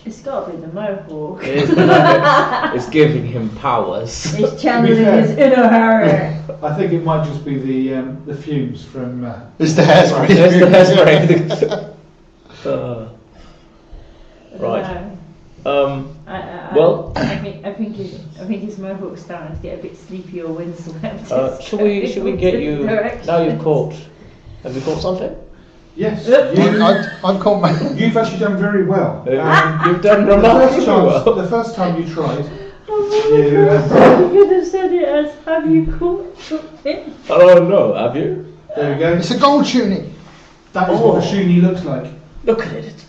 It's got to be the mohawk. It's giving him powers. He's channeling fair. his inner Harry. I think it might just be the fumes from. It's the hairspray. There's the hairspray. Right. Well, I think his mohawk's starting to get a bit sleepy or windswept. should we get you? Now you've caught. Have you caught something? Yes, I've caught my. you've actually done very well. You've done The remarkably well. the first time you tried, Oh you, my God, you could have said it as, have you caught something? Oh no, have you? there we go. It's a gold tuning. That is what a shoonie looks like. Look at it, it's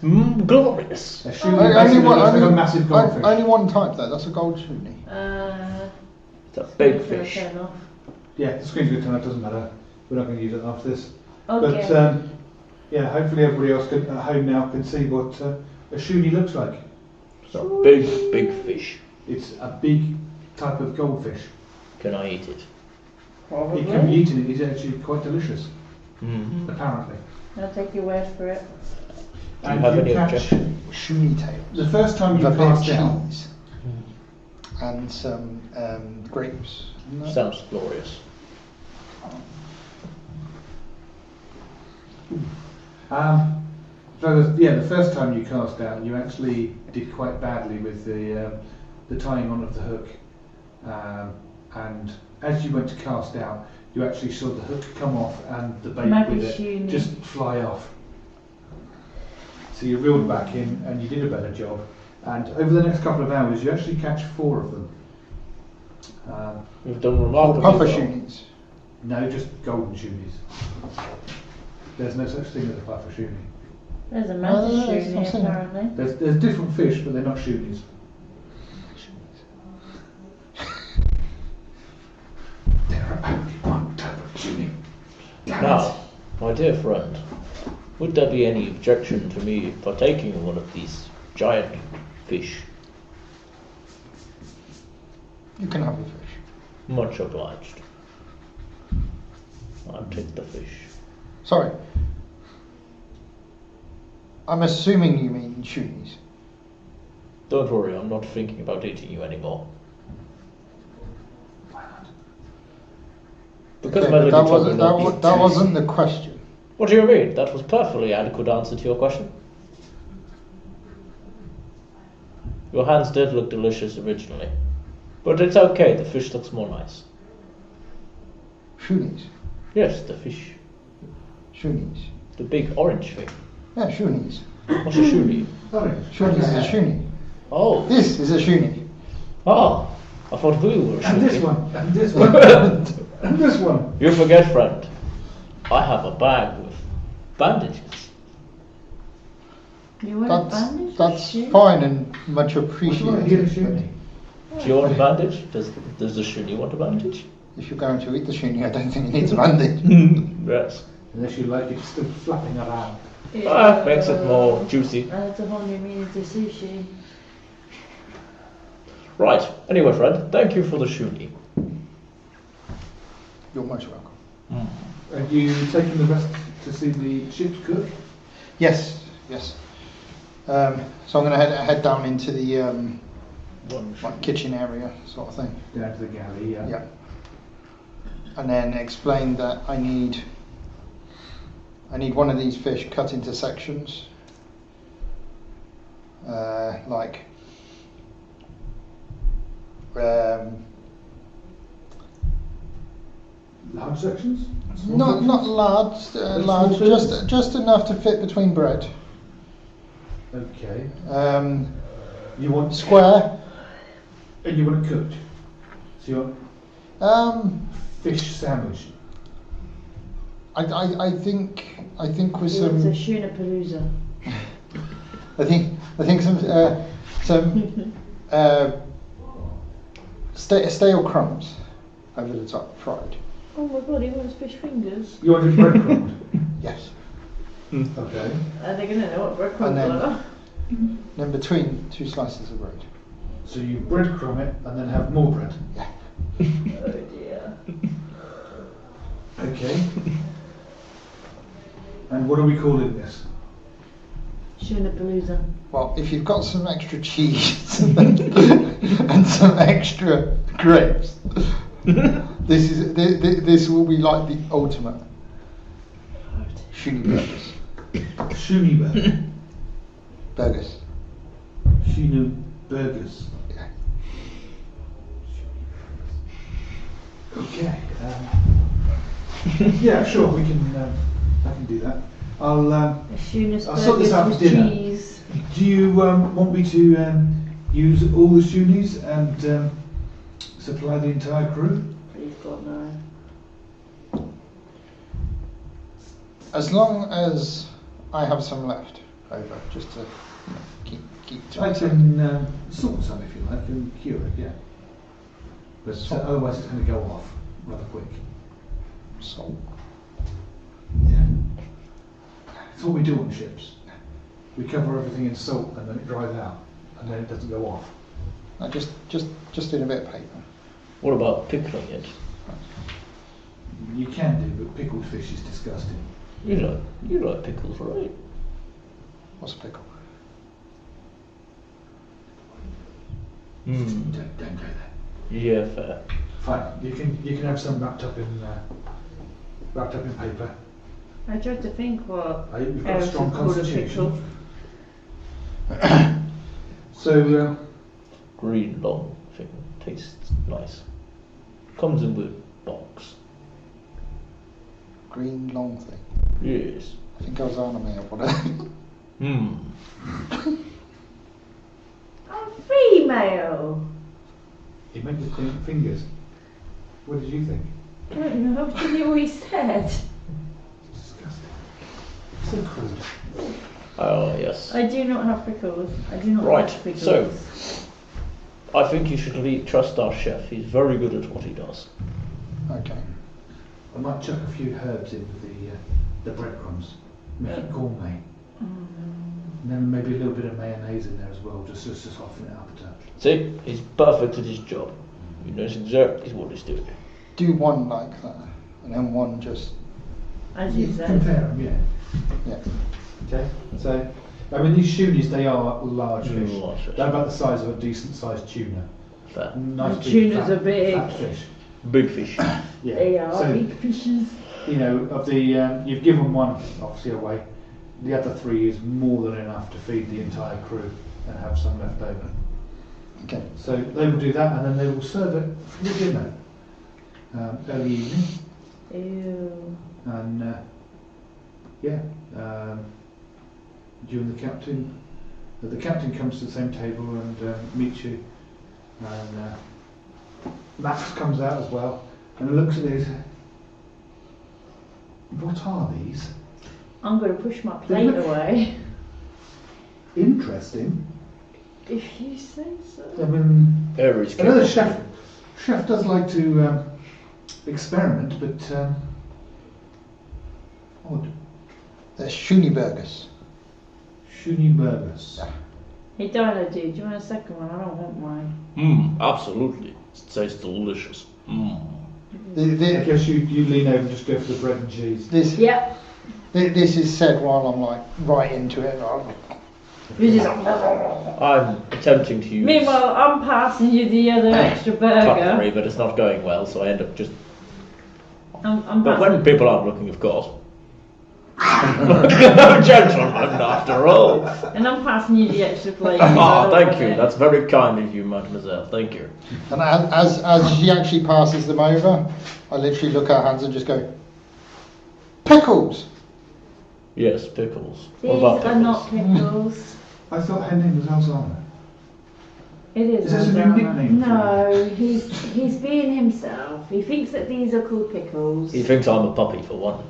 glorious. A shoonie basically looks like a massive goldfish. Only one type though. That's a gold tuning. It's a big It's gonna fish. turn off. Yeah, the screen's going to turn off, doesn't matter. We're not going to use it after this. Okay. But yeah, hopefully everybody else at home now can see what a shoonie looks like. It's a big fish. It's a big type of goldfish. Can I eat it? It can be eaten, it is actually quite delicious, Mm-hmm. apparently. I'll take your word for it. Do you have any catch, objection? Shuni tails. the first time you With a bit of cast out, cheese and some grapes. No? Sounds glorious. the first time you cast out, you actually did quite badly with the tying on of the hook, and as you went to cast out, you actually saw the hook come off and the bait Maybe with it shoonie. just fly off. So you reeled back in, and you did a better job. And over the next couple of hours, you actually catch 4 of them. You've done remarkably Puffer well. shunies. No, just golden shoonies. There's no such thing as a puffer shoonie. There's a massive No, shoonie I'm saying- apparently. There's different fish, but they're not shoonies. There are only one type of shoonie. Now, my dear friend, would there be any objection to me partaking in one of these giant fish? You can have a fish. Much obliged. I'll take the fish. Sorry. I'm assuming you mean shunies. Don't worry, I'm not thinking about eating you anymore. Why not? Because Okay, my but lady that told me not to. that wasn't the question. What do you mean? That was perfectly adequate answer to your question. Your hands did look delicious originally. But it's okay, the fish looks more nice. Shoonies. Yes, the fish. Shoonies. The big orange thing. Yeah, shoonies. What's a shoonie? Orange. Shoonies is a shoonie. Oh. This is a shoonie. Oh. I thought we were a And shoonie. this one. And this one. And this one. You forget, friend. I have a bag with bandages. You want a bandage? That's Shoot? fine and much Would you like to get a appreciated. shoonie? Do you want a bandage? Does the shoonie want a bandage? If you're going to eat the shoonie, I don't think it needs a bandage. Yes. Unless you like it still flapping around. Makes it more juicy. That's a whole new meaning to sushi. Right. Anyway, friend, thank you for the shoonie. You're most welcome. Are you taking the rest to see the ship's cook? Yes, yes. So I'm going to head down into the like kitchen area sort of thing. Down to the galley, yeah. Yeah. And then explain that I need one of these fish cut into sections, like Large sections? Small not sections? large, Small large, bits? just enough to fit between bread. Okay. Um, You want square. And you want it cooked? So you want fish sandwich? I think with It's a some. Shunapalooza. I think some stale crumbs over the top, fried. Oh my god, he wants fish fingers. You want it breadcrumbed? Yes. Okay. Are they gonna know what breadcrumbs And then- are? Then between two slices of bread. So you breadcrumb it and then have more bread? Yeah. Oh dear. Okay. And what are we calling this? Shunapalooza. Well, if you've got some extra cheese and some extra grapes, this will be like the ultimate shoonie burgers. Shoonie burger. Burgers. Shoonie burgers. Yeah. Okay. Yeah, sure. We can. I can do that. I'll Shunas I'll sort this out burgers for with dinner. cheese. Do you want me to use all the shoonies and supply the entire crew? Please God no. As long as I have some left over, just to keep to I myself. can salt some if you like and cure it. Yeah. But Salt. otherwise it's going to go off rather quick. Salt. Yeah. It's what we do on ships. We cover everything in salt and then it dries out and then it doesn't go off. I just in a bit of paper. What about pickling it? You can do, but pickled fish is disgusting. You like pickles, right? What's a pickle? Hmm. Don't go there. Yeah, fair. Fine. You can have some wrapped up in paper. I tried to think what You've got a Aeris strong would call a constitution. pickle. So Green long thing. Tastes nice. Comes in with box. Green long thing. Yes. I think I was anime or whatever. Hmm. I'm female. you make the fingers. What did you think? I don't know. What did you always said? It's disgusting. So crude. Oh, yes. I do not have pickles. I do not Right, have pickles. so I think you should trust our chef. He's very good at what he does. Okay. I might chuck a few herbs in with the breadcrumbs. Make it gourmet. And then maybe a little bit of mayonnaise in there as well, just to soften it up a touch. See, he's perfect at his job. He knows exactly what he's doing. Do one like that, and then one just As you said. Compare them, yeah. Okay. So, I mean, these shoonies, they are large fish. Large fish. They're about the size of a decent sized tuna. Fair. Nice And big tunas fat, are big. fat fish. Big fish. Yeah. They are So, big fishes. you know, of the you've given one obviously away. The other 3 is more than enough to feed the entire crew and have some left over. Okay. So they will do that, and then they will serve it for the dinner early evening. Ew. And you and the captain comes to the same table and meets you, and Max comes out as well and looks at these. What are these? I'm going to push my plate away. Interesting. If you say so. I mean, Aeris I know the came up. chef does like to experiment, but odd. They're Shuni burgers. Shuni burgers. Yeah. Hey Dino, dude, do you want a second one? I don't want mine. Absolutely. It tastes delicious. I guess you lean over and just go for the bread and cheese. This Yep. this is said while I'm like right into it. This is I'm attempting to use Meanwhile, I'm passing you the other extra cutlery, burger. but it's not going well, so I end up just... I'm But passing. when people aren't looking, of course. I'm a gentleman, after all. And I'm passing you the extra plate. Ah, thank you. That's very kind of you, mademoiselle. Thank you. And as she actually passes them over, I literally look at her hands and just go, pickles. Yes, pickles. These What about are pickles? not pickles. I thought her name was Alzheimer. It is. Is this a new Alzheimer. nickname for No, he's being himself. He thinks that these are called pickles. He thinks I'm a puppy, for one.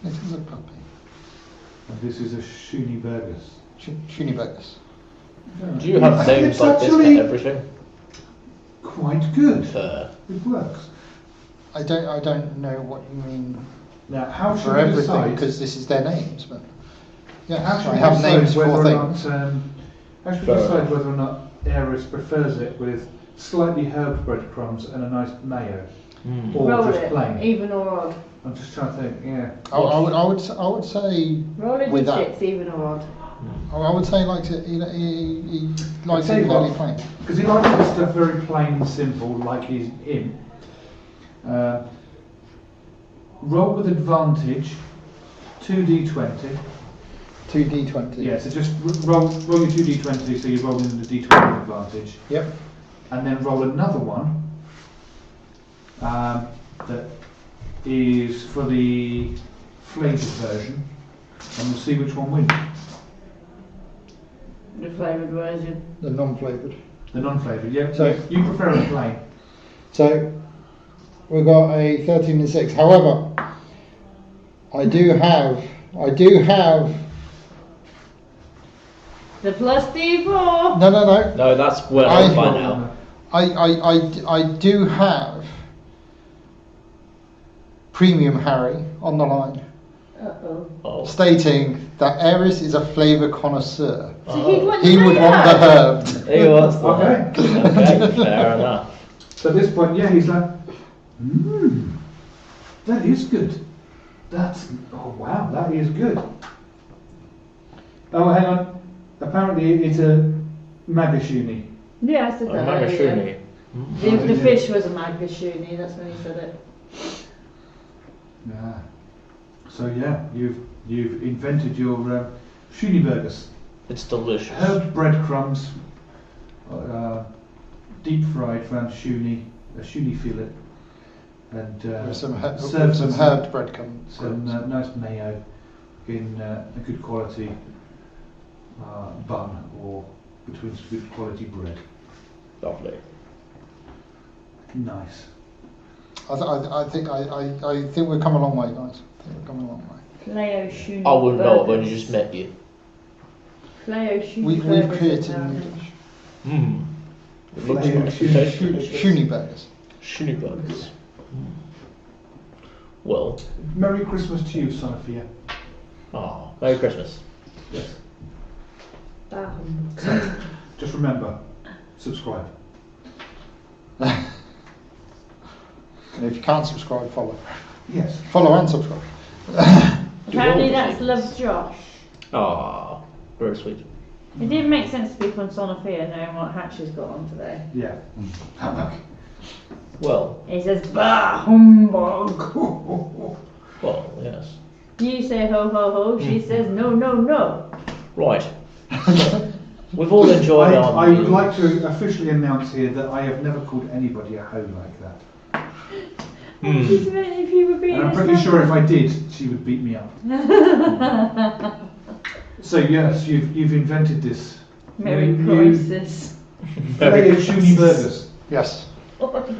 This is a puppy. And this is a Shuni burgers. Shuni burgers. Do you have names It's like this actually for everything? quite good. Fair. It works. I don't know what you mean Now, how should for we everything decide? because this is their names, but yeah, How should I we have decide names whether for or things. not? How should we Fair decide enough. whether or not Aeris prefers it with slightly herbed breadcrumbs and a nice mayo, or Roll just it, plain? even or odd. I'm just trying to think. Yeah. I would say Roll it with with that. shits, even or odd. I would say he likes it. He likes I'll tell it you fairly what. plain. Because he likes the stuff very plain and simple, like he's him. Roll with advantage, 2d20. 2d20. Yeah, so just roll your 2d20, so you're rolling the d20 advantage. Yep. And then roll another one that is for the flavoured version, and we'll see which one wins. The flavoured version. The non-flavoured. The non-flavoured, yeah. So- you prefer a plain. So we've got a 13 and 6. However, I do have The plus D4. no. No, that's well I- off by now. I do have Premium Harry on the line, Uh-oh. Oh. stating that Aeris is a flavour connoisseur. So he'd want He the would want the herbed. He wants the Okay. Okay, fair enough. So at this point, yeah, he's like, that is good. Oh wow, that is good. Oh, hang on. Apparently it's a magashuni. Yeah, I said that earlier. Magashuni. The fish was a magashuni, that's when he said it. Yeah. So yeah, you've invented your shuni burgers. It's delicious. Herbed breadcrumbs, deep fried round shuni, a shuni fillet, and With some served with herbed breadcrumbs. some nice mayo in a good quality bun or between some good quality bread. Lovely. Nice. I think we've come a long way, guys. I think we've come a long way. Pleo shuni. I wouldn't know it when burgers. you just met you. Pleo shuni. We've burgers created in an Belgium. It looks Shuni- nice. It tastes shuni- delicious. Shuni burgers. Shuni burgers. Well, Merry Christmas to you, Sophia. Merry Christmas. Yes. Ah, Just remember, subscribe. And if you can't subscribe, follow. Yes. Follow and subscribe. Apparently all that's the Love Josh. Very sweet. It didn't make sense to speak on Sonophia knowing what Hatch has got on today. Yeah. Humbug. Well, He says, bah, humbug. well, yes. You say ho ho ho, she says no no no. Right. We've all enjoyed our I would meal. like to officially announce here that I have never called anybody a hoe like that. I just meant if you were being And I'm a pretty sure if stalker. I did, she would beat me up. So yes, you've invented this. Merry new crisis. Filet of Shuni burgers. Yes.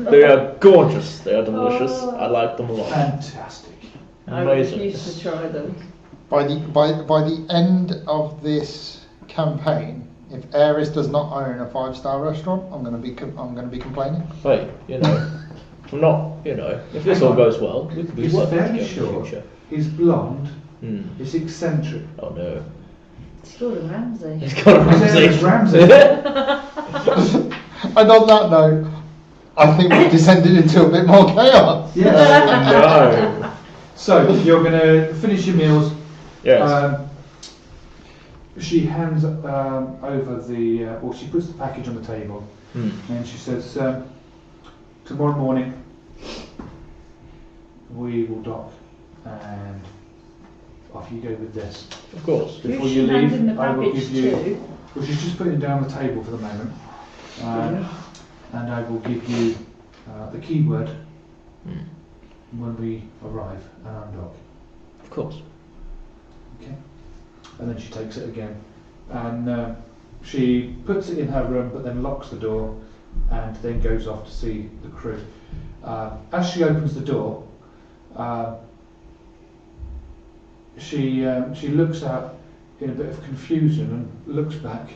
They are gorgeous. They are delicious. Oh. I like them a lot. Fantastic. I Amazing. refuse to try them. By the end of this campaign, if Aeris does not own a 5-star restaurant, I'm going to be complaining. Wait, I'm not, if this all goes well, we could be He's working fairly together in sure. the future. He's blonde. Hmm. He's eccentric. Oh no. It's Gordon Ramsay. He's got a His name is Ramsay. And on that note, I think we've descended into a bit more chaos. Yes. No. So you're going to finish your meals. Yes. She hands over the, or she puts the package on the table, and she says, tomorrow morning we will dock, and off you go with this. Of course. Before Who's you she handing leave, the I will package give you. to? Well, she's just putting it down the table for the moment, and I will give you the keyword when we arrive and undock. Of course. Okay. And then she takes it again, and she puts it in her room, but then locks the door, and then goes off to see the crew. As she opens the door, she looks out in a bit of confusion and looks back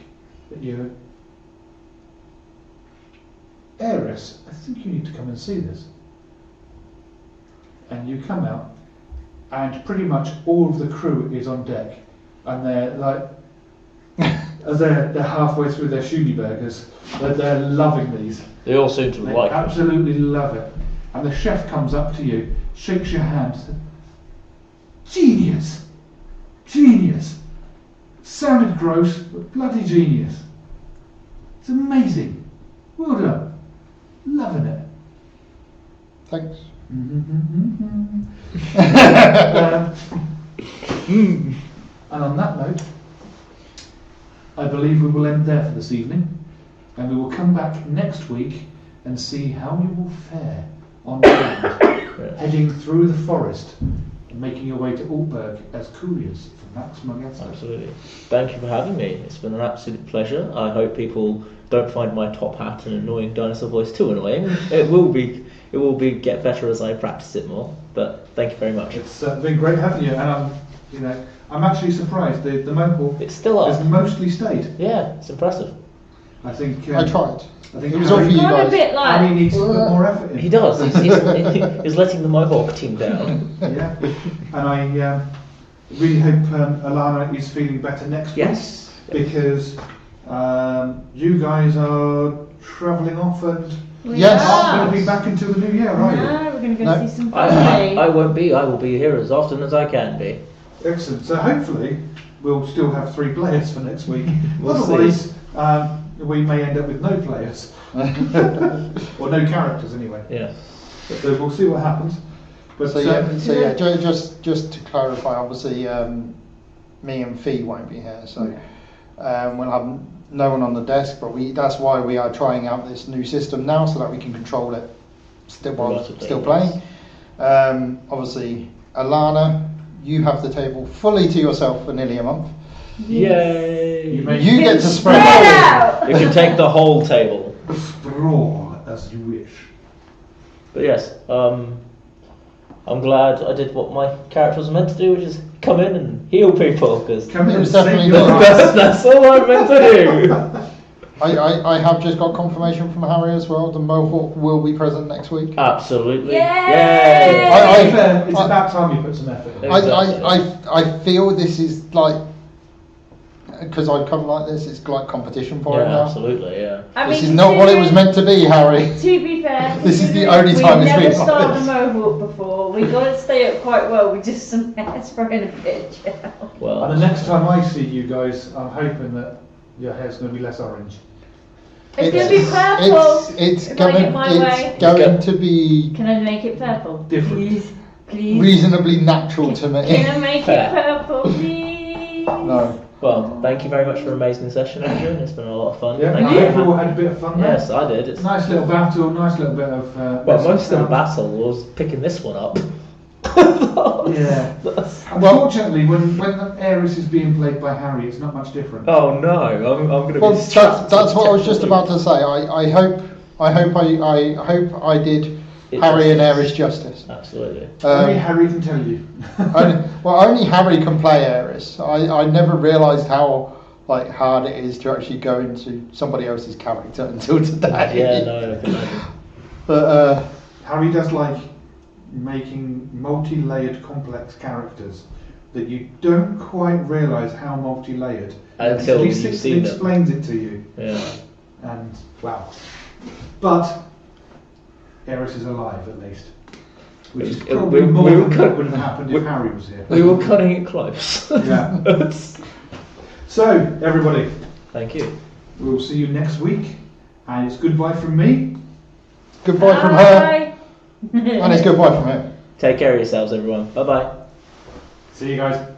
at you. Aeris, I think you need to come and see this. And you come out, and pretty much all of the crew is on deck, and they're like, as they're halfway through their shuni burgers, they're loving these. They all seem to They like it. absolutely love it. And the chef comes up to you, shakes your hand, says, "Genius, genius. Sounded gross, but bloody genius. It's amazing. Well done. Loving it." Thanks. And on that note, I believe we will end there for this evening, and we will come back next week and see how you will fare on land, heading through the forest and making your way to Altberg as couriers for Max Morgetta. Absolutely. Thank you for having me. It's been an absolute pleasure. I hope people don't find my top hat and annoying dinosaur voice too annoying. It will be get better as I practice it more. But thank you very much. It's been great having you, and I'm actually surprised the mohawk It's still has up. mostly stayed. Yeah, it's impressive. I think I tried. I think It was all for you Not a guys. bit Harry like. needs to put more effort in. He does. He's letting the mohawk team down. Yeah, and I really hope Alana is feeling better next Yes. week, because you guys are travelling off and We Yes. aren't are. going to be back until the new year, are you? No, we're going to go No. see some I family. won't be. I will be here as often as I can be. Excellent. So hopefully we'll still have 3 players for next week. We'll Otherwise, we may end up with no players or no characters anyway. Yeah. So we'll see what happens. But So yeah, just to clarify, obviously me and Fee won't be here, so we'll have no one on the desk. But that's why we are trying out this new system now, so that we can control it while still playing. Obviously, Alana, you have the table fully to yourself for nearly a month. Yay! You get to spread Spread out. out. You can take the whole table. sprawl as you wish. But yes, I'm glad I did what my character was meant to do, which is come in and heal people, because Come in It and was save definitely your not- life. that's all I'm meant to do. I have just got confirmation from Harry as well. The Mohawk will be present next week. Absolutely. Yay! Yay! It's about time you put some effort in. Exactly. I feel this is like, because I come like this, it's like competition for it Yeah, now. absolutely, yeah. I This mean, is not what it was meant to be, Harry. To be fair, This is the considering only time it's we've been never like started a this. mohawk before. We got it stay up quite well with just some hairspray and a bit of gel. Well, And the next time I see you guys, I'm hoping that your hair's going to be less orange. It's going to be purple. It's if I get my way. going to be Can I make it purple? Different. Please. reasonably natural to me. Can I make Fair. it purple, please? No. Well, thank you very much for an amazing session, Adrian. It's been a lot of fun. Yeah, Thank I hope you all you. had a bit of fun there. Yes, I did. It's, Nice little battle, nice little bit of. well, messing most of the around. battle was picking this one up. Yeah. That's- Unfortunately, when Aeris is being played by Harry, it's not much different. Oh no, I'm going to Well, be strapped. that's what I was to just the about to say. I hope I did It Harry and does. Aeris justice. Absolutely. Only Um, Harry can tell you. only Harry can play Aeris. I never realised how hard it is to actually go into somebody else's character until today. Yeah, no, I can imagine. But Harry does like making multi-layered complex characters that you don't quite realise how multi-layered Until he you see them. explains it to you. Yeah. And wow. But Aeris is alive at least. Which is probably more than what would have happened if Harry was here. We were cutting it close. Yeah. So, everybody, Thank you. we'll see you next week. And it's goodbye from me. goodbye from her, Bye. and it's goodbye from him. Take care of yourselves, everyone. Bye bye. See you guys.